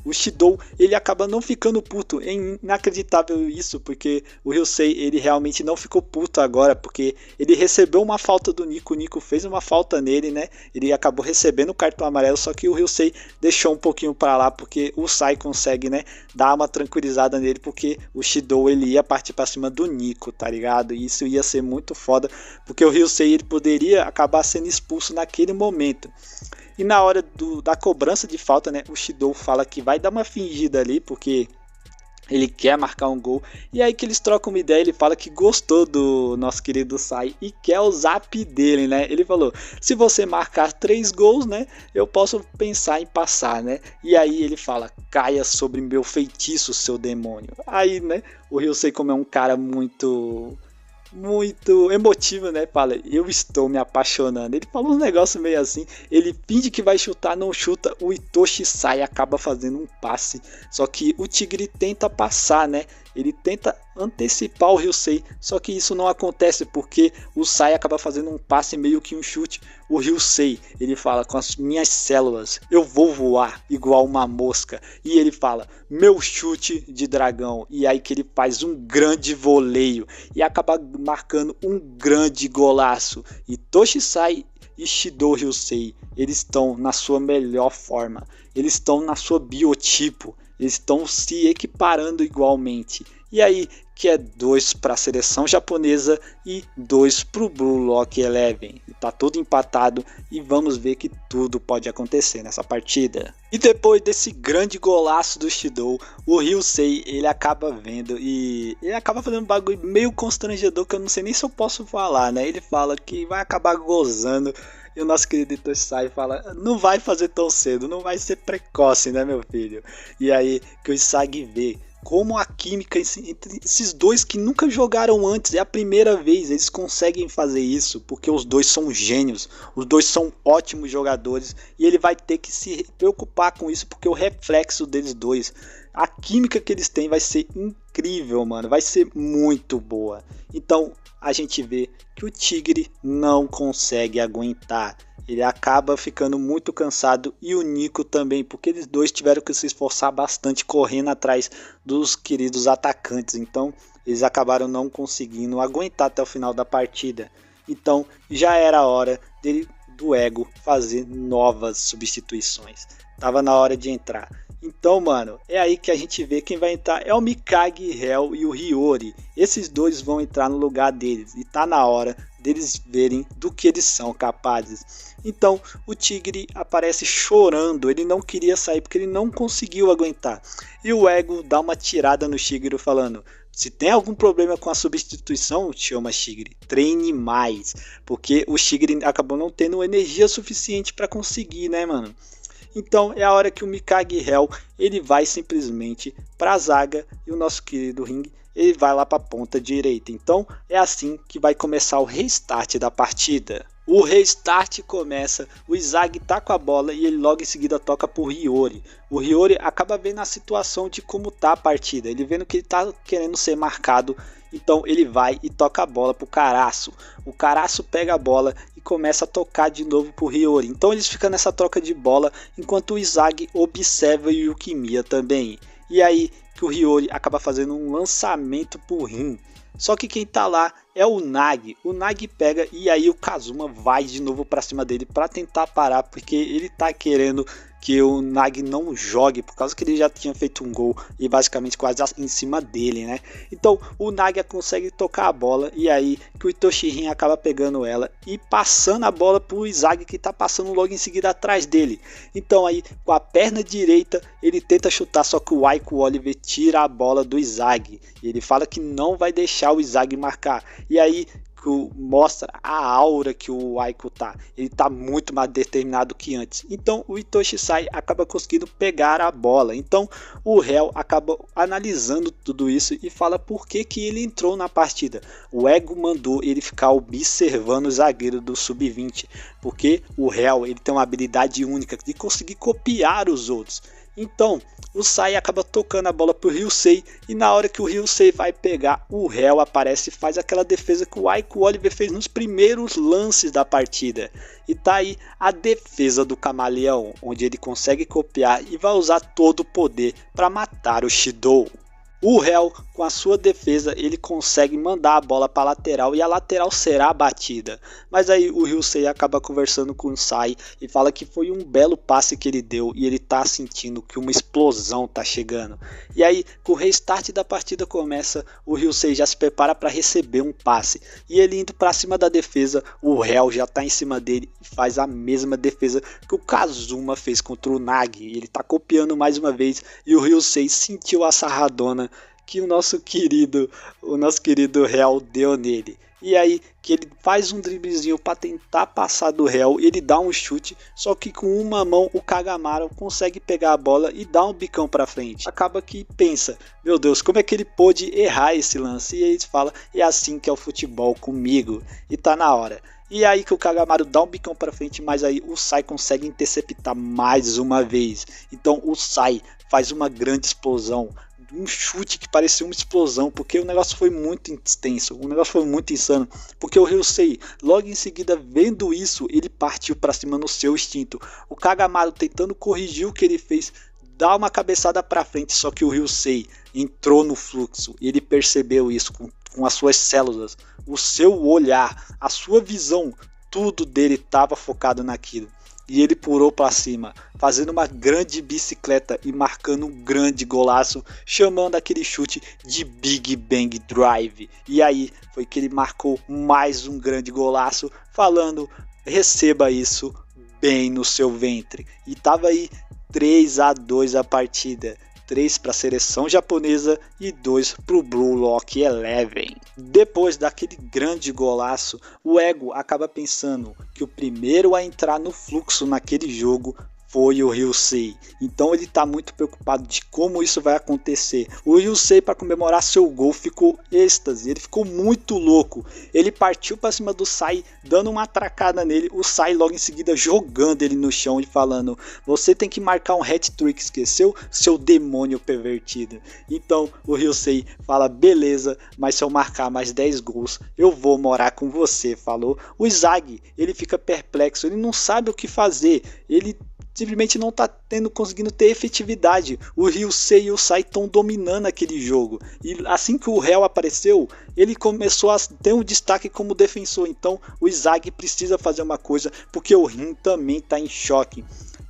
O Shido, ele acaba não ficando puto, é inacreditável isso, porque o Ryusei, ele realmente não ficou puto agora, porque ele recebeu uma falta do Nico, o Nico fez uma falta nele, né, ele acabou recebendo o cartão amarelo, só que o Ryusei deixou um pouquinho para lá, porque o Sai consegue, né, dar uma tranquilizada nele, porque o Shido, ele ia partir para cima do Nico, tá ligado, e isso ia ser muito foda, porque o Ryusei, ele poderia acabar sendo expulso naquele momento. E na hora da cobrança de falta, né, o Shido fala que vai dar uma fingida ali, porque ele quer marcar um gol. E aí que eles trocam uma ideia, ele fala que gostou do nosso querido Sai e quer o zap dele, né? Ele falou, se você marcar 3 gols, né, eu posso pensar em passar, né? E aí ele fala, caia sobre meu feitiço, seu demônio. Aí, né, o Ryusei, como é um cara muito emotivo, né? Fala, eu estou me apaixonando. Ele fala um negócio meio assim. Ele finge que vai chutar, não chuta. O Itoshi Sai acaba fazendo um passe. Só que o Tigre tenta passar, né? Ele tenta antecipar o Ryusei, só que isso não acontece porque o Sai acaba fazendo um passe meio que um chute. O Ryusei, ele fala, com as minhas células eu vou voar igual uma mosca, e ele fala, meu chute de dragão, e aí que ele faz um grande voleio e acaba marcando um grande golaço. E Itoshi Sai e Shidou Ryusei, eles estão na sua melhor forma, eles estão na sua biotipo, eles estão se equiparando igualmente. E aí que é 2 para a seleção japonesa e 2 para o Blue Lock Eleven. Tá tudo empatado e vamos ver que tudo pode acontecer nessa partida. E depois desse grande golaço do Shidou, o Ryusei ele acaba vendo e ele acaba fazendo um bagulho meio constrangedor que eu não sei nem se eu posso falar, né? Ele fala que vai acabar gozando. E o nosso querido Itoshi fala, não vai fazer tão cedo, não vai ser precoce, né, meu filho? E aí que o Isagi vê como a química entre esses dois que nunca jogaram antes, é a primeira vez, eles conseguem fazer isso, porque os dois são gênios, os dois são ótimos jogadores, e ele vai ter que se preocupar com isso, porque o reflexo deles dois, a química que eles têm vai ser incrível, mano, vai ser muito boa. Então a gente vê que o Tigre não consegue aguentar, ele acaba ficando muito cansado e o Nico também, porque eles dois tiveram que se esforçar bastante correndo atrás dos queridos atacantes, então eles acabaram não conseguindo aguentar até o final da partida. Então já era a hora do Ego fazer novas substituições, tava na hora de entrar. Então, mano, é aí que a gente vê quem vai entrar é o Mikage Hell e o Hiyori. Esses dois vão entrar no lugar deles e tá na hora deles verem do que eles são capazes. Então, o Tigre aparece chorando, ele não queria sair porque ele não conseguiu aguentar. E o Ego dá uma tirada no Shigiro falando: se tem algum problema com a substituição, chama Shigiri, treine mais, porque o Shigiri acabou não tendo energia suficiente para conseguir, né, mano? Então é a hora que o Mikage Hell ele vai simplesmente para a zaga e o nosso querido Ring ele vai lá para a ponta direita. Então é assim que vai começar o restart da partida. O restart começa, o Izagi tá com a bola e ele logo em seguida toca pro Hiyori. O Hiyori acaba vendo a situação de como tá a partida, ele vendo que ele tá querendo ser marcado, então ele vai e toca a bola pro Karasu. O Karasu pega a bola e começa a tocar de novo pro Hiyori. Então eles ficam nessa troca de bola enquanto o Izagi observa o Yukimiya também. E aí que o Hiyori acaba fazendo um lançamento pro Rin. Só que quem tá lá é o Nagi. O Nagi pega e aí o Kazuma vai de novo para cima dele para tentar parar, porque ele tá querendo que o Nagi não jogue, por causa que ele já tinha feito um gol e basicamente quase em cima dele, né? Então o Nagi consegue tocar a bola e aí que o Itoshi acaba pegando ela e passando a bola pro Izagi, que tá passando logo em seguida atrás dele. Então aí com a perna direita ele tenta chutar, só que o Aiko Oliver tira a bola do Izagi e ele fala que não vai deixar o Izagi marcar. E aí mostra a aura que o Aiko tá, ele tá muito mais determinado que antes. Então o Itoshi acaba conseguindo pegar a bola. Então o Hell acaba analisando tudo isso e fala por que ele entrou na partida. O Ego mandou ele ficar observando o zagueiro do sub-20, porque o Hell ele tem uma habilidade única de conseguir copiar os outros. Então o Sai acaba tocando a bola pro Ryusei e na hora que o Ryusei vai pegar, o Hell aparece e faz aquela defesa que o Aiko Oliver fez nos primeiros lances da partida. E tá aí a defesa do Camaleão, onde ele consegue copiar e vai usar todo o poder para matar o Shidou. O Hell, com a sua defesa, ele consegue mandar a bola para a lateral e a lateral será batida. Mas aí o Ryusei acaba conversando com o Sai e fala que foi um belo passe que ele deu e ele tá sentindo que uma explosão tá chegando. E aí, com o restart da partida começa, o Ryusei já se prepara para receber um passe. E ele indo para cima da defesa, o Hell já tá em cima dele e faz a mesma defesa que o Kazuma fez contra o Nagi. Ele tá copiando mais uma vez e o Ryusei sentiu a sarradona que o nosso querido Hell deu nele. E aí que ele faz um driblezinho para tentar passar do Hell, ele dá um chute, só que com uma mão o Kagamaru consegue pegar a bola e dar um bicão para frente. Acaba que pensa, meu Deus, como é que ele pôde errar esse lance? E aí ele fala, é assim que é o futebol comigo, e tá na hora. E aí que o Kagamaru dá um bicão para frente, mas aí o Sai consegue interceptar mais uma vez. Então o Sai faz uma grande explosão, um chute que parecia uma explosão, porque o negócio foi muito intenso, o negócio foi muito insano, porque o Ryusei, logo em seguida, vendo isso, ele partiu para cima no seu instinto. O Kagamaru tentando corrigir o que ele fez, dá uma cabeçada para frente, só que o Ryusei entrou no fluxo, e ele percebeu isso com as suas células, o seu olhar, a sua visão, tudo dele estava focado naquilo. E ele pulou para cima, fazendo uma grande bicicleta e marcando um grande golaço, chamando aquele chute de Big Bang Drive. E aí foi que ele marcou mais um grande golaço, falando: receba isso bem no seu ventre. E tava aí 3-2 a partida. 3 para a seleção japonesa e 2 para o Blue Lock Eleven. Depois daquele grande golaço, o Ego acaba pensando que o primeiro a entrar no fluxo naquele jogo foi o Ryusei. Então ele está muito preocupado de como isso vai acontecer. O Ryusei, para comemorar seu gol, ficou êxtase, ele ficou muito louco. Ele partiu para cima do Sai, dando uma atracada nele, o Sai logo em seguida jogando ele no chão e falando: você tem que marcar um hat-trick, esqueceu? Seu demônio pervertido. Então o Ryusei fala: beleza, mas se eu marcar mais 10 gols, eu vou morar com você, falou. O Izagi, ele fica perplexo, ele não sabe o que fazer, ele simplesmente não está conseguindo ter efetividade. O Ryusei e o Sai estão dominando aquele jogo. E assim que o Hell apareceu, ele começou a ter um destaque como defensor. Então o Izagi precisa fazer uma coisa, porque o Rin também está em choque.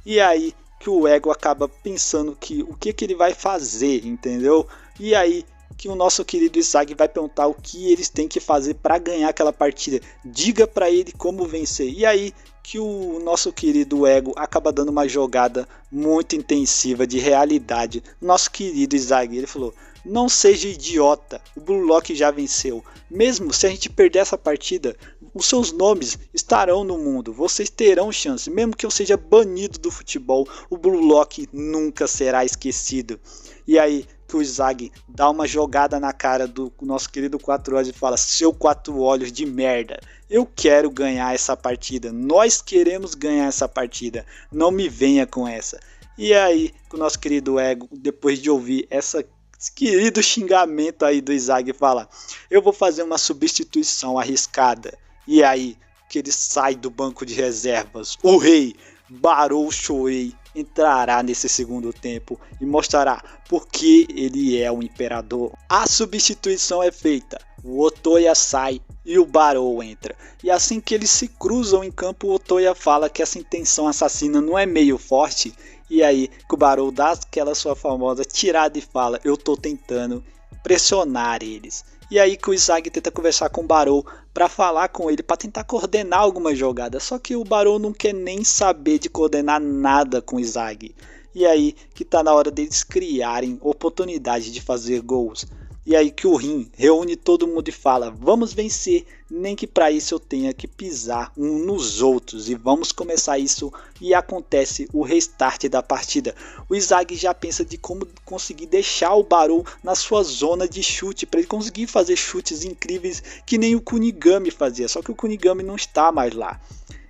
E aí que o Ego acaba pensando que o que ele vai fazer, entendeu? E aí que o nosso querido Izagi vai perguntar o que eles têm que fazer para ganhar aquela partida. Diga para ele como vencer. E aí que o nosso querido Ego acaba dando uma jogada muito intensiva de realidade. Nosso querido Izagi, ele falou: não seja idiota, o Blue Lock já venceu. Mesmo se a gente perder essa partida, os seus nomes estarão no mundo, vocês terão chance. Mesmo que eu seja banido do futebol, o Blue Lock nunca será esquecido. E aí que o Izagi dá uma jogada na cara do nosso querido 4 olhos e fala: seu 4 olhos de merda, eu quero ganhar essa partida, nós queremos ganhar essa partida, não me venha com essa. E aí que o nosso querido Ego, depois de ouvir esse querido xingamento aí do Izagi, fala: eu vou fazer uma substituição arriscada. E aí que ele sai do banco de reservas, o rei Barou Shoei entrará nesse segundo tempo e mostrará por que ele é o imperador. A substituição é feita, o Otoya sai e o Barou entra. E assim que eles se cruzam em campo, o Otoya fala que essa intenção assassina não é meio forte. E aí que o Barou dá aquela sua famosa tirada e fala: eu tô tentando pressionar eles. E aí que o Izagi tenta conversar com o Barou para falar com ele, para tentar coordenar alguma jogada. Só que o Barou não quer nem saber de coordenar nada com o Izagi. E aí que tá na hora deles criarem oportunidade de fazer gols. E aí que o Rin reúne todo mundo e fala: vamos vencer, nem que para isso eu tenha que pisar uns nos outros. E vamos começar isso, e acontece o restart da partida. O Izagi já pensa de como conseguir deixar o Barou na sua zona de chute, para ele conseguir fazer chutes incríveis que nem o Kunigami fazia. Só que o Kunigami não está mais lá.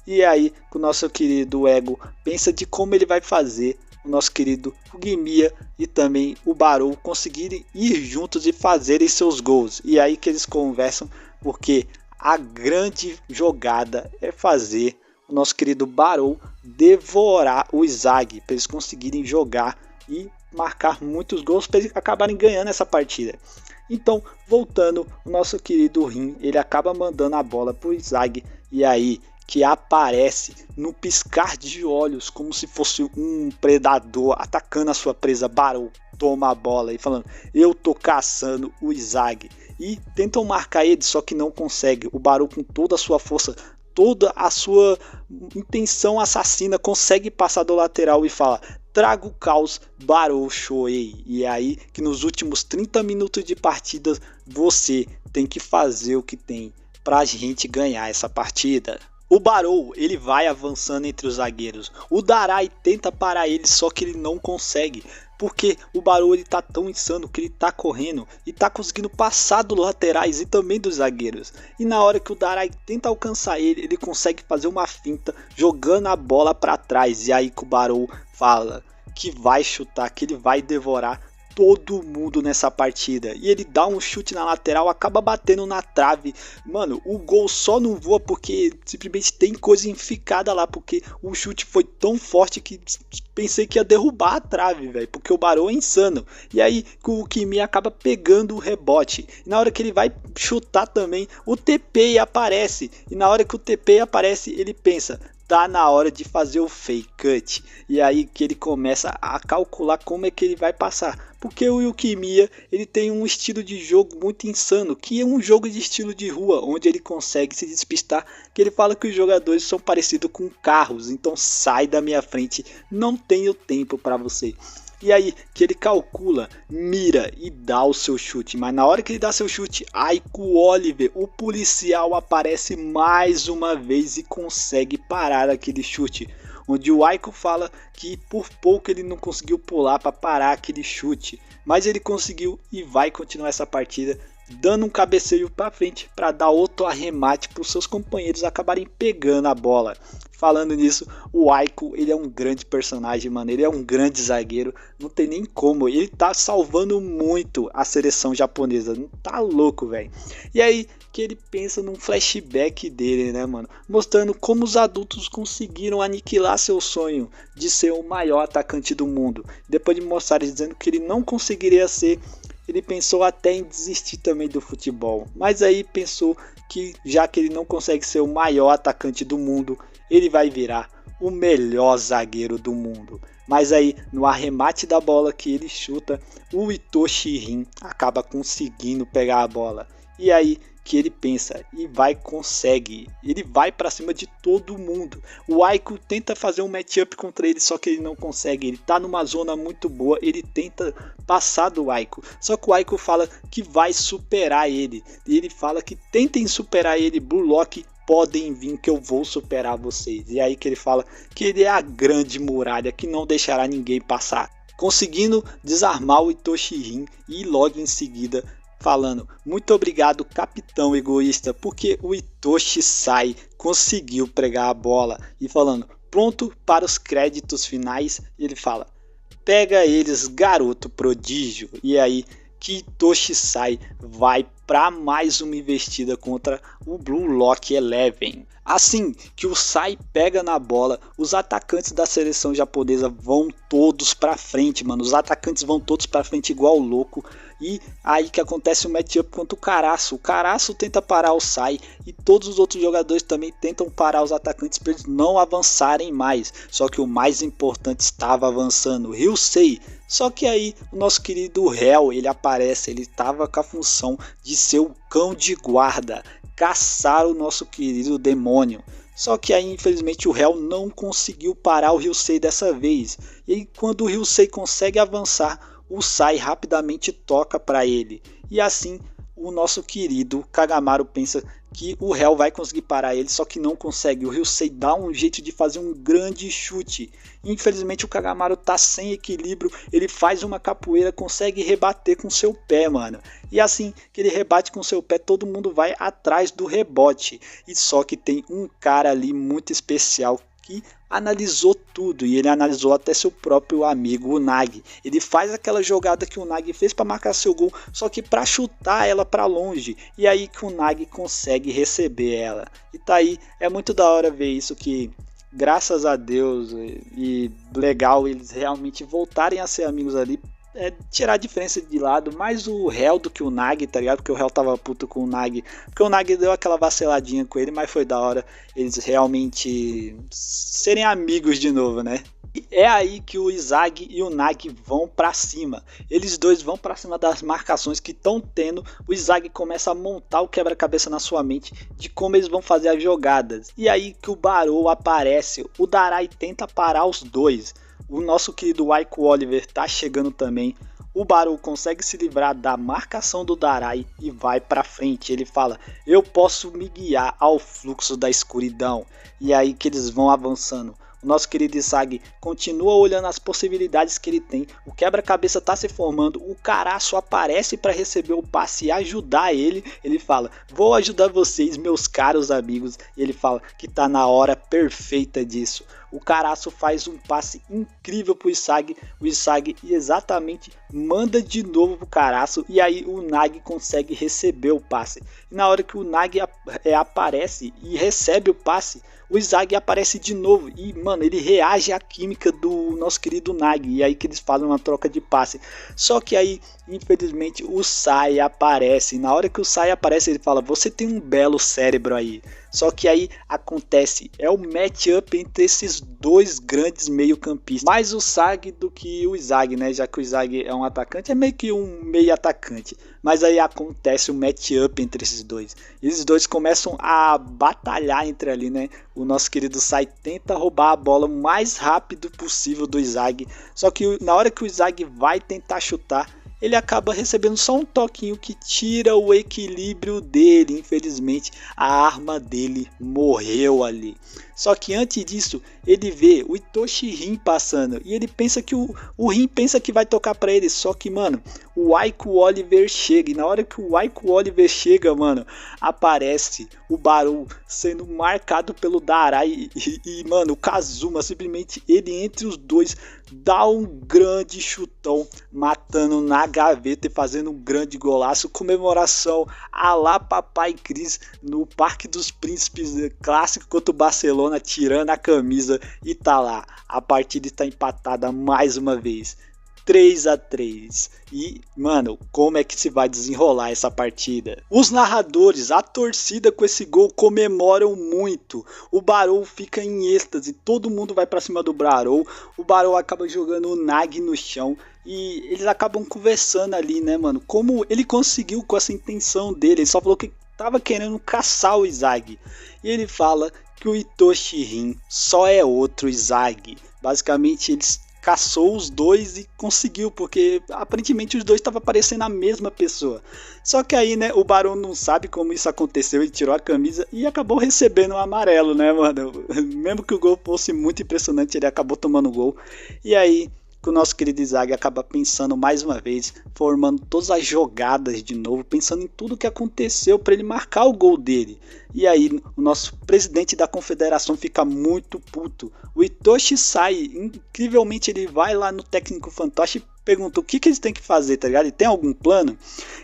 E aí que o nosso querido Ego pensa de como ele vai fazer o nosso querido Fugimiya e também o Barou conseguirem ir juntos e fazerem seus gols. E aí que eles conversam, porque a grande jogada é fazer o nosso querido Barou devorar o Izagi, para eles conseguirem jogar e marcar muitos gols, para eles acabarem ganhando essa partida. Então, voltando, o nosso querido Rin, ele acaba mandando a bola para o Izagi, e aí que aparece no piscar de olhos, como se fosse um predador atacando a sua presa. Barou toma a bola e falando: eu tô caçando o Izagi. E tentam marcar ele, só que não consegue. O Barou, com toda a sua força, toda a sua intenção assassina, consegue passar do lateral e fala: traga o caos, Barou Shoei. E é aí que nos últimos 30 minutos de partida você tem que fazer o que tem pra gente ganhar essa partida. O Barou, ele vai avançando entre os zagueiros. O Darai tenta parar ele, só que ele não consegue. Porque o Barou, ele tá tão insano que ele tá correndo e tá conseguindo passar dos laterais e também dos zagueiros. E na hora que o Darai tenta alcançar ele, ele consegue fazer uma finta jogando a bola para trás. E aí que o Barou fala que vai chutar, que ele vai devorar todo mundo nessa partida. E ele dá um chute na lateral, acaba batendo na trave. Mano, o gol só não voa porque simplesmente tem coisa enficada lá, porque o chute foi tão forte que pensei que ia derrubar a trave, velho, porque o Barô é insano. E aí o Kimi acaba pegando o rebote. E na hora que ele vai chutar também, o TP aparece. E na hora que o TP aparece, ele pensa: tá na hora de fazer o fake cut. E aí que ele começa a calcular como é que ele vai passar. Porque o Wilkimia, ele tem um estilo de jogo muito insano, que é um jogo de estilo de rua, onde ele consegue se despistar, que ele fala que os jogadores são parecidos com carros, então sai da minha frente, não tenho tempo para você. E aí que ele calcula, mira e dá o seu chute. Mas na hora que ele dá seu chute, Aiko Oliver, o policial, aparece mais uma vez e consegue parar aquele chute. Onde o Aiko fala que por pouco ele não conseguiu pular para parar aquele chute. Mas ele conseguiu e vai continuar essa partida, dando um cabeceio para frente para dar outro arremate para os seus companheiros acabarem pegando a bola. Falando nisso, o Aiko, ele é um grande personagem, mano, ele é um grande zagueiro, não tem nem como, ele tá salvando muito a seleção japonesa, não tá louco, velho. E aí que ele pensa num flashback dele, né, mano, mostrando como os adultos conseguiram aniquilar seu sonho de ser o maior atacante do mundo. Depois de mostrar ele dizendo que ele não conseguiria ser, ele pensou até em desistir também do futebol, mas aí pensou que já que ele não consegue ser o maior atacante do mundo, ele vai virar o melhor zagueiro do mundo. Mas aí no arremate da bola que ele chuta, o Itoshi Rin acaba conseguindo pegar a bola. E aí que ele pensa e consegue, ele vai para cima de todo mundo. O Aiko tenta fazer um matchup contra ele, só que ele não consegue, ele tá numa zona muito boa, ele tenta passar do Aiko, só que o Aiko fala que vai superar ele, e ele fala que tentem superar ele, Blue Lock, podem vir que eu vou superar vocês. E aí que ele fala que ele é a grande muralha que não deixará ninguém passar, conseguindo desarmar o Itoshi Rin e logo em seguida falando: muito obrigado, capitão egoísta, porque o Itoshi Sai conseguiu pregar a bola. E falando: pronto para os créditos finais, ele fala: pega eles, garoto prodígio. E aí que Itoshi Sai vai para mais uma investida contra o Blue Lock Eleven. Assim que o Sai pega na bola, os atacantes da seleção japonesa vão todos para frente, mano. Os atacantes vão todos para frente igual louco. E aí que acontece o matchup contra o Caraço. O Caraço tenta parar o Sai e todos os outros jogadores também tentam parar os atacantes para eles não avançarem mais. Só que o mais importante estava avançando, o Ryusei. Só que aí o nosso querido Hell, ele aparece, ele estava com a função de ser o cão de guarda, caçar o nosso querido demônio. Só que aí infelizmente o Hell não conseguiu parar o Ryusei dessa vez. E aí, quando o Ryusei consegue avançar, o Sai rapidamente toca para ele. E assim o nosso querido Kagamaru pensa que o Hell vai conseguir parar ele, só que não consegue. O Ryusei dá um jeito de fazer um grande chute. Infelizmente o Kagamaru tá sem equilíbrio, ele faz uma capoeira, consegue rebater com seu pé, mano. E assim que ele rebate com seu pé, todo mundo vai atrás do rebote. E só que tem um cara ali muito especial que analisou tudo, e ele analisou até seu próprio amigo, o Nagi. Ele faz aquela jogada que o Nagi fez para marcar seu gol, só que para chutar ela para longe, e aí que o Nagi consegue receber ela. E tá aí, é muito da hora ver isso, que graças a Deus e legal eles realmente voltarem a ser amigos ali. Tirar a diferença de lado, mais o Hell do que o Nagi, tá ligado? Porque o Hell tava puto com o Nagi, porque o Nagi deu aquela vaciladinha com ele, mas foi da hora eles realmente serem amigos de novo, né? E é aí que o Izagi e o Nagi vão pra cima. Eles dois vão pra cima das marcações que estão tendo. O Izagi começa a montar o quebra-cabeça na sua mente de como eles vão fazer as jogadas. E aí que o Barou aparece, o Darai tenta parar os dois. O nosso querido Aiko Oliver tá chegando também. O Barou consegue se livrar da marcação do Darai e vai pra frente. Ele fala: eu posso me guiar ao fluxo da escuridão. E aí que eles vão avançando. O nosso querido Izagi continua olhando as possibilidades que ele tem. O quebra-cabeça está se formando. O Caraço aparece para receber o passe e ajudar ele. Ele fala: vou ajudar vocês, meus caros amigos. E ele fala que está na hora perfeita disso. o Karasu faz um passe incrível pro Isagi, o Isagi exatamente manda de novo pro Karasu, e aí o Nagi consegue receber o passe. E na hora que o Nagi aparece e recebe o passe, o Isagi aparece de novo e, mano, ele reage à química do nosso querido Nagi, e aí que eles fazem uma troca de passe. Só que aí, infelizmente, o Sai aparece, e na hora que o Sai aparece, ele fala: você tem um belo cérebro aí. Só que aí acontece, é o matchup entre esses dois grandes meio-campistas, mais o Sag do que o Isagi, né? Já que o Isagi é um atacante, é meio que um meio atacante. Mas aí acontece o matchup entre esses dois. Esses dois começam a batalhar entre ali, né? O nosso querido Sai tenta roubar a bola o mais rápido possível do Isagi. Só que na hora que o Isagi vai tentar chutar, ele acaba recebendo só um toquinho que tira o equilíbrio dele. Infelizmente, a arma dele morreu ali. Só que antes disso, ele vê o Itoshi Rin passando e ele pensa que o Rin pensa que vai tocar pra ele. Só que, mano, o Aiko Oliver chega, e na hora que o Aiko Oliver chega, mano, aparece o Barou sendo marcado pelo Darai e, mano, o Kazuma, simplesmente ele entre os dois dá um grande chutão, matando na gaveta e fazendo um grande golaço. Comemoração a lá Papai Cris no Parque dos Príncipes, clássico contra o Barcelona, tirando a camisa, e tá lá, a partida está empatada mais uma vez, 3-3. E, mano, como é que se vai desenrolar essa partida? Os narradores, a torcida com esse gol comemoram muito. O Barou fica em êxtase, todo mundo vai pra cima do Barou. O Barou acaba jogando o Nagi no chão e eles acabam conversando ali, né, mano? Como ele conseguiu com essa intenção dele, ele só falou que tava querendo caçar o Isagi. E ele fala que o Itoshi Rin só é outro Isagi. Basicamente, eles caçou os dois e conseguiu, porque aparentemente os dois estavam parecendo a mesma pessoa. Só que aí, né, o Barão não sabe como isso aconteceu, ele tirou a camisa e acabou recebendo um amarelo, né, mano? Mesmo que o gol fosse muito impressionante, ele acabou tomando o gol. E aí que o nosso querido Isagi acaba pensando mais uma vez, formando todas as jogadas de novo, pensando em tudo que aconteceu para ele marcar o gol dele. E aí o nosso presidente da confederação fica muito puto. O Itoshi sai, incrivelmente ele vai lá no técnico fantoche e pergunta o que eles têm que fazer, tá ligado? Ele tem algum plano?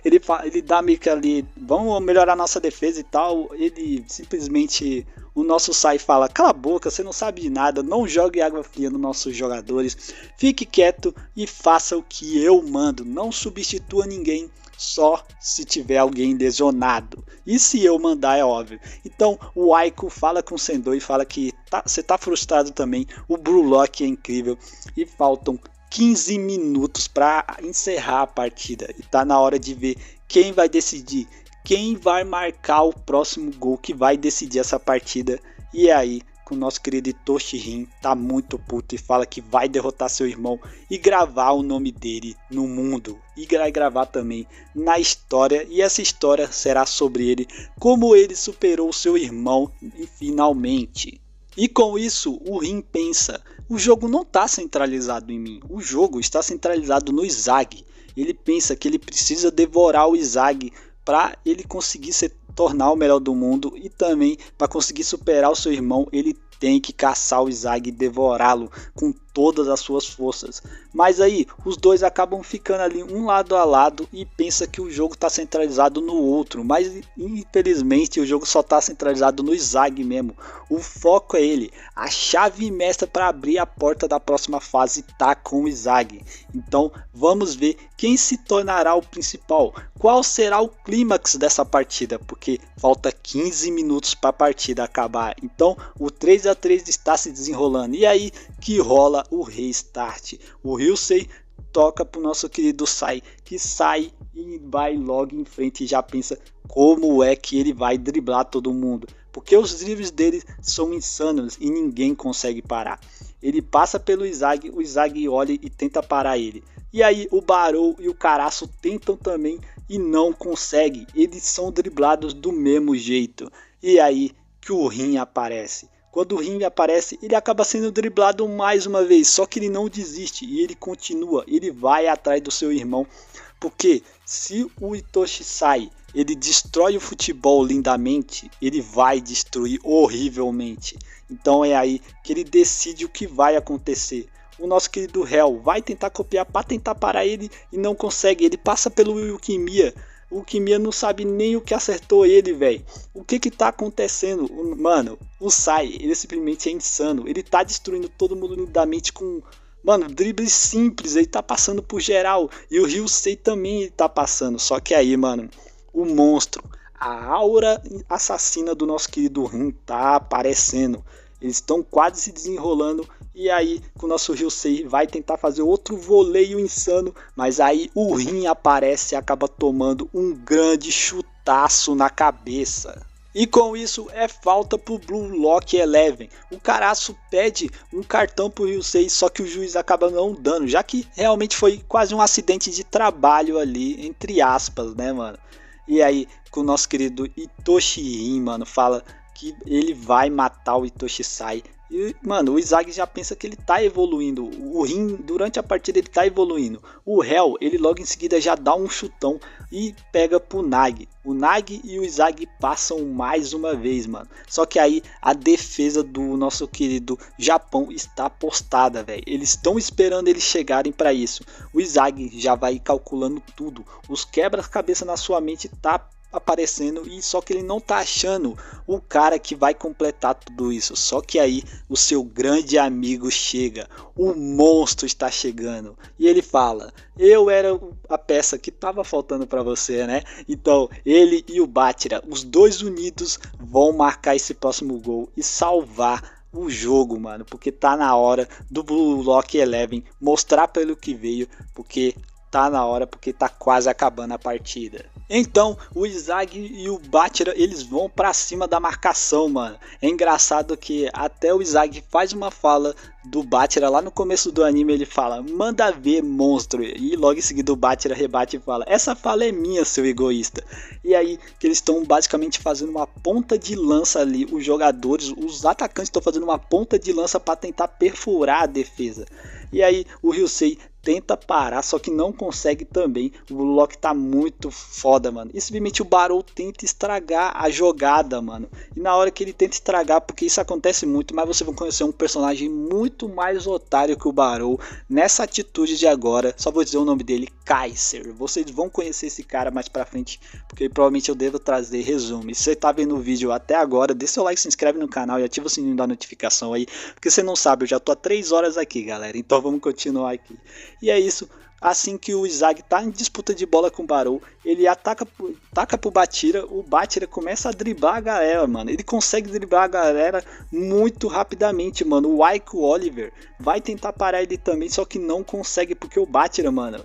Ele dá meio que ali, vamos melhorar nossa defesa e tal. Ele simplesmente, o nosso Sai fala: cala a boca, você não sabe de nada, não jogue água fria nos nossos jogadores, fique quieto e faça o que eu mando, não substitua ninguém, só se tiver alguém lesionado, e se eu mandar é óbvio. Então o Aiko fala com o Sendo e fala que você tá frustrado também, o Brulock é incrível, e faltam 15 minutos para encerrar a partida, e tá na hora de ver quem vai decidir, quem vai marcar o próximo gol que vai decidir essa partida. E é aí que o nosso querido Itoshi Rin tá muito puto e fala que vai derrotar seu irmão e gravar o nome dele no mundo, e vai gravar também na história, e essa história será sobre ele, como ele superou seu irmão e finalmente. E com isso o Rin pensa: o jogo não está centralizado em mim, o jogo está centralizado no Isagi. Ele pensa que ele precisa devorar o Isagi para ele conseguir se tornar o melhor do mundo, e também para conseguir superar o seu irmão ele tem que caçar o Isagi e devorá-lo com todas as suas forças. Mas aí os dois acabam ficando ali um lado a lado e pensa que o jogo está centralizado no outro, mas infelizmente o jogo só está centralizado no Isagi mesmo. O foco é ele, a chave mestra para abrir a porta da próxima fase tá com o Isagi. Então vamos ver quem se tornará o principal, qual será o clímax dessa partida, porque falta 15 minutos para a partida acabar. Então o 3-3 está se desenrolando, e aí que rola o restart. O Ryusei toca pro nosso querido Sai, que sai e vai logo em frente e já pensa como é que ele vai driblar todo mundo, porque os dribles dele são insanos e ninguém consegue parar. Ele passa pelo Isagi, o Isagi olha e tenta parar ele, e aí o Barou e o Karasu tentam também e não conseguem, eles são driblados do mesmo jeito. E aí que o Rin aparece. Quando o Rin aparece, ele acaba sendo driblado mais uma vez, só que ele não desiste e ele continua, ele vai atrás do seu irmão, porque se o Itoshi Sai, ele destrói o futebol lindamente, ele vai destruir horrivelmente. Então é aí que ele decide o que vai acontecer. O nosso querido Hell vai tentar copiar para tentar parar ele e não consegue. Ele passa pelo Wilkimia. O Kimia não sabe nem o que acertou ele, velho. O que tá acontecendo? Mano, o Sai, ele simplesmente é insano. Ele tá destruindo todo mundo lindamente com, mano, dribles simples. Ele tá passando por geral. E o Ryusei também ele tá passando. Só que aí, mano, o monstro, a aura assassina do nosso querido Rin tá aparecendo. Eles estão quase se desenrolando. E aí o nosso Ryusei vai tentar fazer outro voleio insano. Mas aí o Rin aparece e acaba tomando um grande chutaço na cabeça. E com isso é falta pro Blue Lock Eleven. O Caraço pede um cartão pro Ryusei, só que o juiz acaba não dando. Já que realmente foi quase um acidente de trabalho ali, entre aspas, né, mano? E aí com o nosso querido Itoshi Rin, mano, fala que ele vai matar o Itoshi Sai. E, mano, o Izagi já pensa que ele tá evoluindo. O Rin, durante a partida, ele tá evoluindo. O Hell, ele logo em seguida já dá um chutão e pega pro Nagi. O Nagi e o Izagi passam mais uma vez, mano. Só que aí a defesa do nosso querido Japão está postada, velho. Eles estão esperando eles chegarem para isso. O Izagi já vai calculando tudo. Os quebra-cabeça na sua mente tá aparecendo, e só que ele não tá achando o cara que vai completar tudo isso. Só que aí o seu grande amigo chega, o monstro está chegando e ele fala: eu era a peça que tava faltando para você, né? Então ele e o Bátira, os dois unidos, vão marcar esse próximo gol e salvar o jogo, mano, porque tá na hora do Blue Lock Eleven mostrar pelo que veio, porque tá na hora, porque tá quase acabando a partida. Então o Izagi e o Bátira, eles vão pra cima da marcação, mano. É engraçado que até o Izagi faz uma fala do Bátira lá no começo do anime. Ele fala: manda ver, monstro. E logo em seguida o Bátira rebate e fala: essa fala é minha, seu egoísta. E aí que eles estão basicamente fazendo uma ponta de lança ali. Os jogadores, os atacantes estão fazendo uma ponta de lança para tentar perfurar a defesa. E aí o Ryusei tenta parar, só que não consegue também. O Lock tá muito foda, mano. E simplesmente o Barou tenta estragar a jogada, mano. E na hora que ele tenta estragar, porque isso acontece muito, mas vocês vão conhecer um personagem muito mais otário que o Barou nessa atitude de agora. Só vou dizer o nome dele: Kaiser. Vocês vão conhecer esse cara mais pra frente, porque provavelmente eu devo trazer resumo. E se você tá vendo o vídeo até agora, deixa seu like, se inscreve no canal e ativa o sininho da notificação aí, porque você não sabe, eu já tô há 3 horas aqui, galera. Então vamos continuar aqui. E é isso. Assim que o Izagi tá em disputa de bola com o Barou, ele ataca pro Bátira. O Bátira começa a driblar a galera, mano. Ele consegue driblar a galera muito rapidamente, mano. O Aiko Oliver vai tentar parar ele também, só que não consegue, porque o Bátira, mano,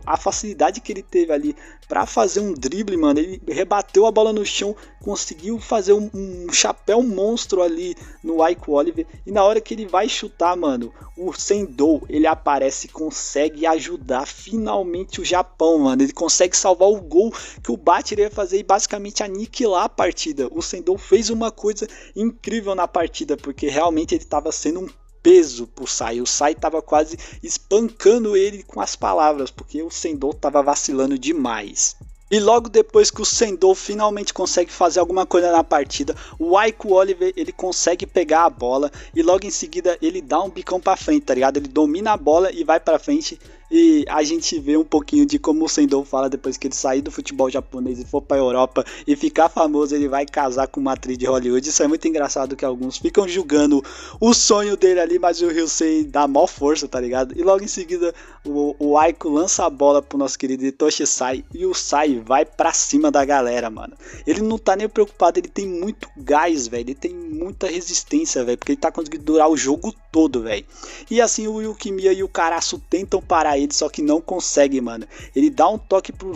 a facilidade que ele teve ali pra fazer um drible, mano, ele rebateu a bola no chão, conseguiu fazer um chapéu monstro ali no Aiko Oliver. E na hora que ele vai chutar, mano, o Sendou, ele aparece e consegue ajudar finalmente o Japão, mano. Ele consegue salvar o gol que o Bátira ia fazer e basicamente aniquilar a partida. O Sendou fez uma coisa incrível na partida, porque realmente ele estava sendo um peso pro Sai. O Sai tava quase espancando ele com as palavras, porque o Sendou tava vacilando demais. E logo depois que o Sendou finalmente consegue fazer alguma coisa na partida, o Aiko Oliver, ele consegue pegar a bola e logo em seguida ele dá um bicão pra frente, tá ligado? Ele domina a bola e vai pra frente. E a gente vê um pouquinho de como o Sendou fala depois que ele sair do futebol japonês e for pra Europa e ficar famoso, ele vai casar com uma atriz de Hollywood. Isso é muito engraçado, que alguns ficam julgando o sonho dele ali, mas o Ryusei dá maior força, tá ligado? E logo em seguida o Aiko lança a bola pro nosso querido Itoshi Sai e o Sai vai pra cima da galera, mano. Ele não tá nem preocupado, ele tem muito gás, velho. Ele tem muita resistência, velho, porque ele tá conseguindo durar o jogo todo, velho. E assim o Wilkimia e o Caraço tentam parar ele, só que não consegue, mano. Ele dá um toque pro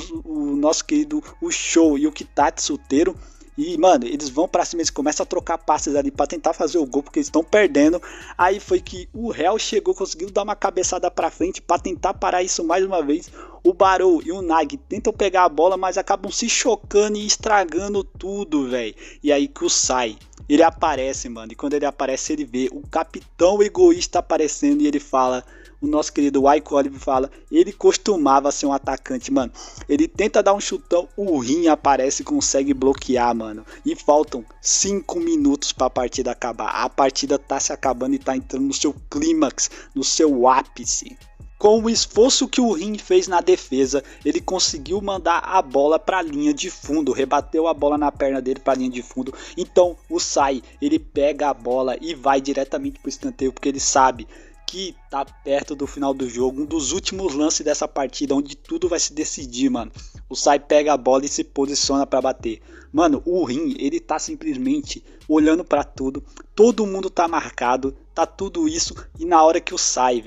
nosso querido o Show e o Kitatsu Teiro. E, mano, eles vão pra cima, eles começam a trocar passes ali pra tentar fazer o gol, porque eles estão perdendo. Aí foi que o Hell chegou, conseguiu dar uma cabeçada pra frente pra tentar parar isso mais uma vez. O Barou e o Nagi tentam pegar a bola, mas acabam se chocando e estragando tudo, velho. E aí que o Sai, ele aparece, mano. E quando ele aparece, ele vê o Capitão Egoísta aparecendo e ele fala: o nosso querido Aiko Oliver fala, ele costumava ser um atacante, mano. Ele tenta dar um chutão, o Rin aparece e consegue bloquear, mano. E faltam 5 minutos pra partida acabar. A partida tá se acabando e tá entrando no seu clímax, no seu ápice. Com o esforço que o Rin fez na defesa, ele conseguiu mandar a bola para a linha de fundo, rebateu a bola na perna dele para a linha de fundo. Então o Sai, ele pega a bola e vai diretamente para o escanteio, porque ele sabe que tá perto do final do jogo, um dos últimos lances dessa partida, onde tudo vai se decidir, mano. O Sai pega a bola e se posiciona para bater. Mano, o Rin, ele tá simplesmente olhando para tudo, todo mundo tá marcado, tá tudo isso, e na hora que o Sai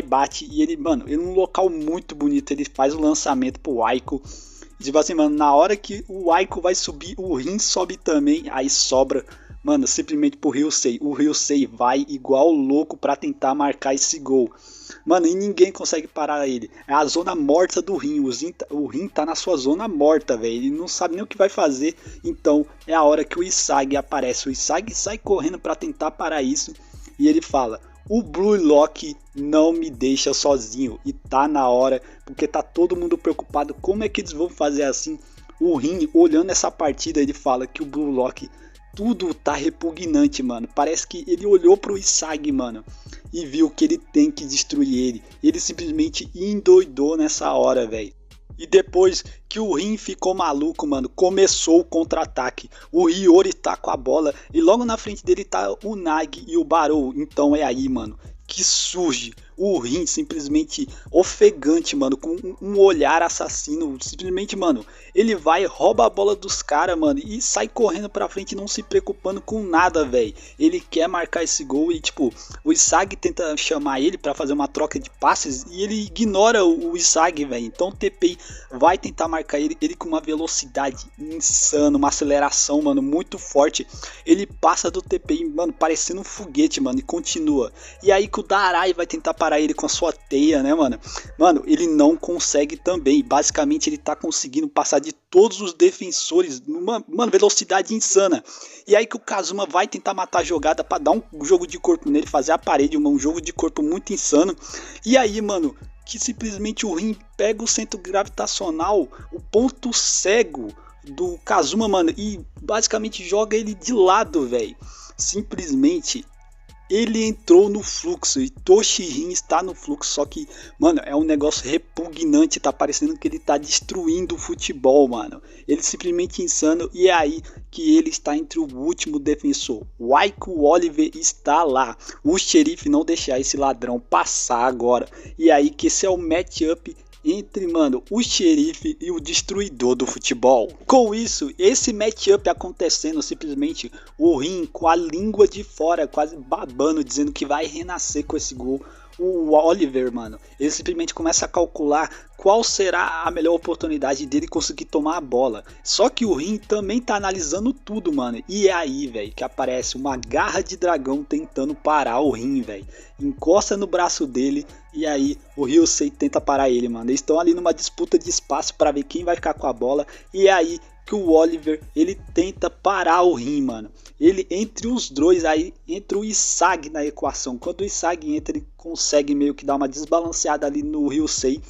bate, e ele, mano, ele num local muito bonito, ele faz o lançamento pro Aiko, e tipo assim, mano, na hora que o Aiko vai subir, o Rin sobe também, aí sobra, mano, simplesmente pro Ryusei. O Ryusei vai igual louco pra tentar marcar esse gol. Mano, e ninguém consegue parar ele. É a zona morta do Rin. O Rin tá na sua zona morta, velho. Ele não sabe nem o que vai fazer. Então é a hora que o Isagi aparece. O Isagi sai correndo pra tentar parar isso. E ele fala: o Blue Lock não me deixa sozinho. E tá na hora, porque tá todo mundo preocupado. Como é que eles vão fazer assim? O Rin, olhando essa partida, ele fala que o Blue Lock, tudo tá repugnante, mano. Parece que ele olhou pro Isagi, mano, e viu que ele tem que destruir ele. Ele simplesmente endoidou nessa hora, velho. E depois que o Rin ficou maluco, mano, começou o contra-ataque. O Hiyori tá com a bola e logo na frente dele tá o Nagi e o Barou. Então é aí, mano, que surge o Rin simplesmente ofegante, mano, com um olhar assassino. Simplesmente, mano, ele vai, rouba a bola dos caras, mano, e sai correndo pra frente, não se preocupando com nada, velho. Ele quer marcar esse gol e, tipo, o Isagi tenta chamar ele pra fazer uma troca de passes e ele ignora o Isagi, velho. Então o TPI vai tentar marcar ele com uma velocidade insana, uma aceleração, mano, muito forte. Ele passa do TPI, mano, parecendo um foguete, mano, e continua. E aí que o Darai vai tentar parar ele com a sua teia, né, mano? Mano, ele não consegue também. Basicamente, ele tá conseguindo passar de todos os defensores numa, mano, velocidade insana. E aí que o Kazuma vai tentar matar a jogada pra dar um jogo de corpo nele, fazer a parede, um jogo de corpo muito insano. E aí, mano, que simplesmente o Rin pega o centro gravitacional, o ponto cego do Kazuma, mano, e basicamente joga ele de lado, velho. Simplesmente ele entrou no fluxo e Toshirin está no fluxo, só que, mano, é um negócio repugnante, tá parecendo que ele tá destruindo o futebol, mano. Ele simplesmente insano e é aí que ele está entre o último defensor. O Aiko Oliver está lá. O xerife não deixar esse ladrão passar agora. E é aí que esse é o matchup entre, mano, o xerife e o destruidor do futebol. Com isso, esse matchup acontecendo, simplesmente o Rin com a língua de fora, quase babando, dizendo que vai renascer com esse gol. O Oliver, mano, ele simplesmente começa a calcular qual será a melhor oportunidade dele conseguir tomar a bola. Só que o Rin também tá analisando tudo, mano. E é aí, velho, que aparece uma garra de dragão tentando parar o Rin, velho. Encosta no braço dele e aí o Ryusei tenta parar ele, mano. Eles estão ali numa disputa de espaço para ver quem vai ficar com a bola. E é aí que o Oliver, ele tenta parar o Rin, mano. Ele, entre os dois, aí entra o Isagi na equação. Quando o Isagi entra, ele consegue meio que dar uma desbalanceada ali no Ryusei.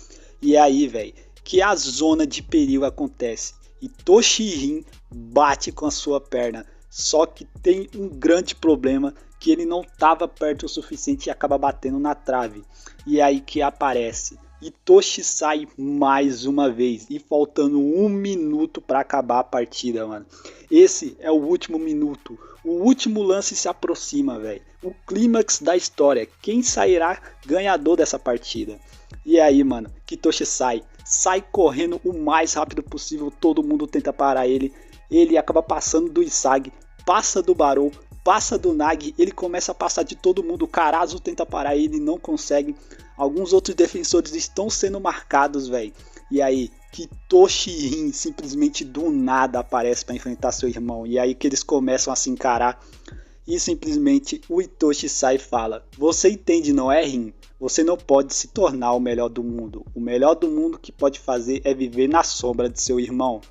E é aí, velho, que a zona de perigo acontece. E Toshirin bate com a sua perna. Só que tem um grande problema, que ele não estava perto o suficiente e acaba batendo na trave. E é aí que aparece Itoshi sai mais uma vez e faltando 1 minuto para acabar a partida, mano. Esse é o último minuto. O último lance se aproxima, velho. O clímax da história. Quem sairá ganhador dessa partida? E aí, mano, Kitoshi sai correndo o mais rápido possível. Todo mundo tenta parar ele. Ele acaba passando do Isagi, passa do Barou, passa do Nagi, ele começa a passar de todo mundo. O Karazu tenta parar ele, não consegue. Alguns outros defensores estão sendo marcados, velho. E aí, que Toshirin simplesmente do nada aparece para enfrentar seu irmão. E aí que eles começam a se encarar. E simplesmente o Itoshi sai e fala: você entende, não é, Rin? Você não pode se tornar o melhor do mundo. O melhor do mundo que pode fazer é viver na sombra de seu irmão.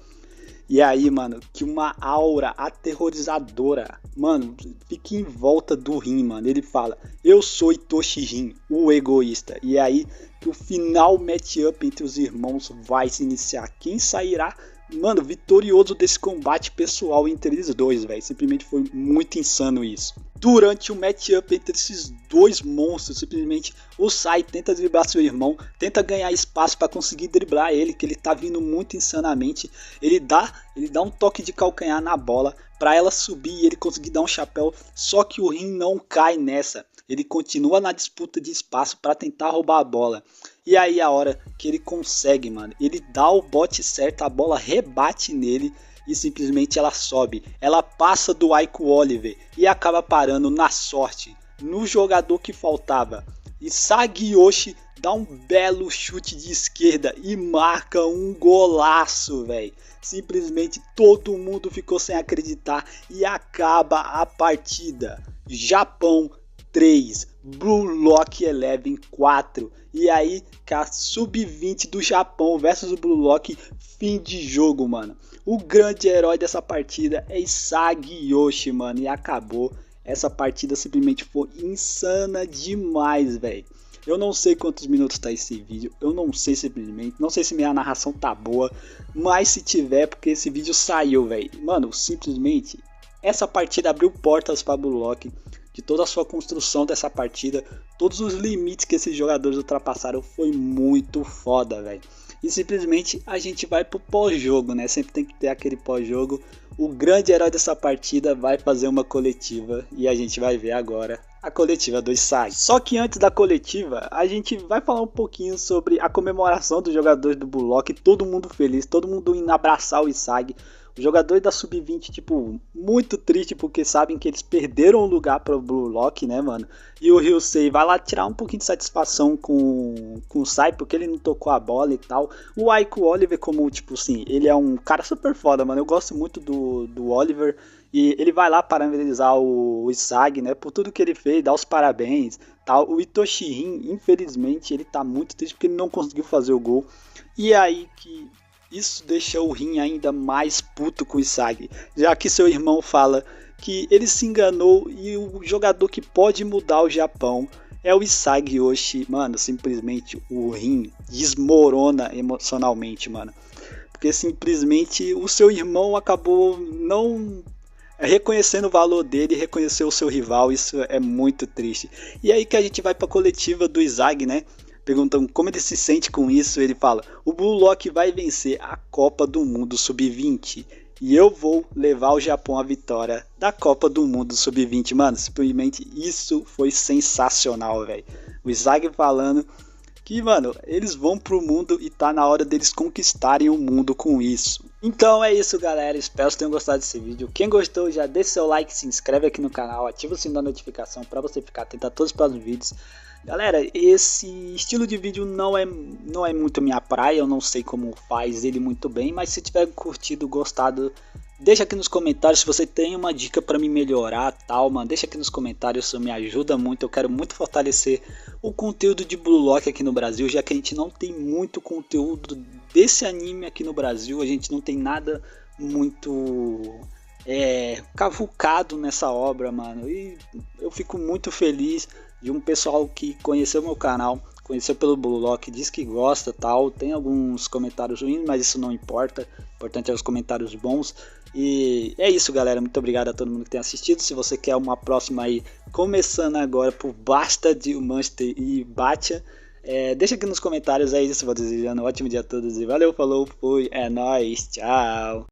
E aí, mano, que uma aura aterrorizadora, mano, fica em volta do Rin, mano. Ele fala, eu sou Itoshi Rin, o egoísta. E aí que o final matchup entre os irmãos vai se iniciar. Quem sairá, mano, vitorioso desse combate pessoal entre eles dois, velho. Simplesmente foi muito insano isso. Durante o matchup entre esses dois monstros, simplesmente o Sai tenta driblar seu irmão, tenta ganhar espaço para conseguir driblar ele, que ele tá vindo muito insanamente. Ele dá um toque de calcanhar na bola para ela subir e ele conseguir dar um chapéu, só que o Rin não cai nessa. Ele continua na disputa de espaço para tentar roubar a bola. E aí a hora que ele consegue, mano, ele dá o bote certo, a bola rebate nele e simplesmente ela sobe. Ela passa do Aiko Oliver e acaba parando na sorte, no jogador que faltava. E Sagiyoshi dá um belo chute de esquerda e marca um golaço, velho. Simplesmente todo mundo ficou sem acreditar e acaba a partida. Japão 3, Blue Lock Eleven 4. E aí, que a Sub-20 do Japão versus o Blue Lock, fim de jogo, mano. O grande herói dessa partida é Sagiyoshi, mano. E acabou. Essa partida simplesmente foi insana demais, velho. Eu não sei quantos minutos tá esse vídeo. Eu não sei simplesmente. Não sei se minha narração tá boa. Mas se tiver, porque esse vídeo saiu, velho. Mano, simplesmente essa partida abriu portas para Blue Lock. De toda a sua construção dessa partida, todos os limites que esses jogadores ultrapassaram, foi muito foda, velho. E simplesmente a gente vai pro pós-jogo, né? Sempre tem que ter aquele pós-jogo. O grande herói dessa partida vai fazer uma coletiva e a gente vai ver agora a coletiva do Isagi. Só que antes da coletiva, a gente vai falar um pouquinho sobre a comemoração dos jogadores do Blue Lock, todo mundo feliz, todo mundo indo abraçar o Isagi. Os jogadores da Sub-20, tipo, muito triste porque sabem que eles perderam o lugar para o Blue Lock, né, mano? E o Ryusei vai lá tirar um pouquinho de satisfação com o Sai, porque ele não tocou a bola e tal. O Aiko Oliver, como, tipo assim, ele é um cara super foda, mano. Eu gosto muito do Oliver. E ele vai lá parabenizar o Isagi, né, por tudo que ele fez, dar os parabéns, tal. O Itoshi Rin, infelizmente, ele tá muito triste porque ele não conseguiu fazer o gol. E aí que isso deixa o Rin ainda mais puto com o Isagi, já que seu irmão fala que ele se enganou e o jogador que pode mudar o Japão é o Sagiyoshi. Mano, simplesmente o Rin desmorona emocionalmente, mano, porque simplesmente o seu irmão acabou não reconhecendo o valor dele, reconheceu o seu rival. Isso é muito triste. E aí que a gente vai pra coletiva do Isagi, né? Perguntam como ele se sente com isso. Ele fala, o Blue Lock vai vencer a Copa do Mundo Sub-20 e eu vou levar o Japão à vitória da Copa do Mundo Sub-20. Mano, simplesmente isso foi sensacional, velho. O Isagi falando que, mano, eles vão pro mundo e tá na hora deles conquistarem o mundo com isso. Então é isso, galera, espero que tenham gostado desse vídeo. Quem gostou, já deixa seu like, se inscreve aqui no canal, ativa o sininho da notificação para você ficar atento a todos os próximos vídeos. Galera, esse estilo de vídeo não é muito minha praia, eu não sei como faz ele muito bem, mas se tiver curtido, gostado, deixa aqui nos comentários. Se você tem uma dica para me melhorar, tal, mano, deixa aqui nos comentários, isso me ajuda muito. Eu quero muito fortalecer o conteúdo de Blue Lock aqui no Brasil, já que a gente não tem muito conteúdo desse anime aqui no Brasil, a gente não tem nada muito cavucado nessa obra, mano, e eu fico muito feliz de um pessoal que conheceu meu canal, conheceu pelo Blue Lock, diz que gosta, tal. Tem alguns comentários ruins, mas isso não importa. O importante é os comentários bons. E é isso, galera. Muito obrigado a todo mundo que tem assistido. Se você quer uma próxima aí, começando agora por Basta de Manchester e Batia, deixa aqui nos comentários. É isso, vou desejando um ótimo dia a todos. E valeu, falou, fui, é nóis, tchau.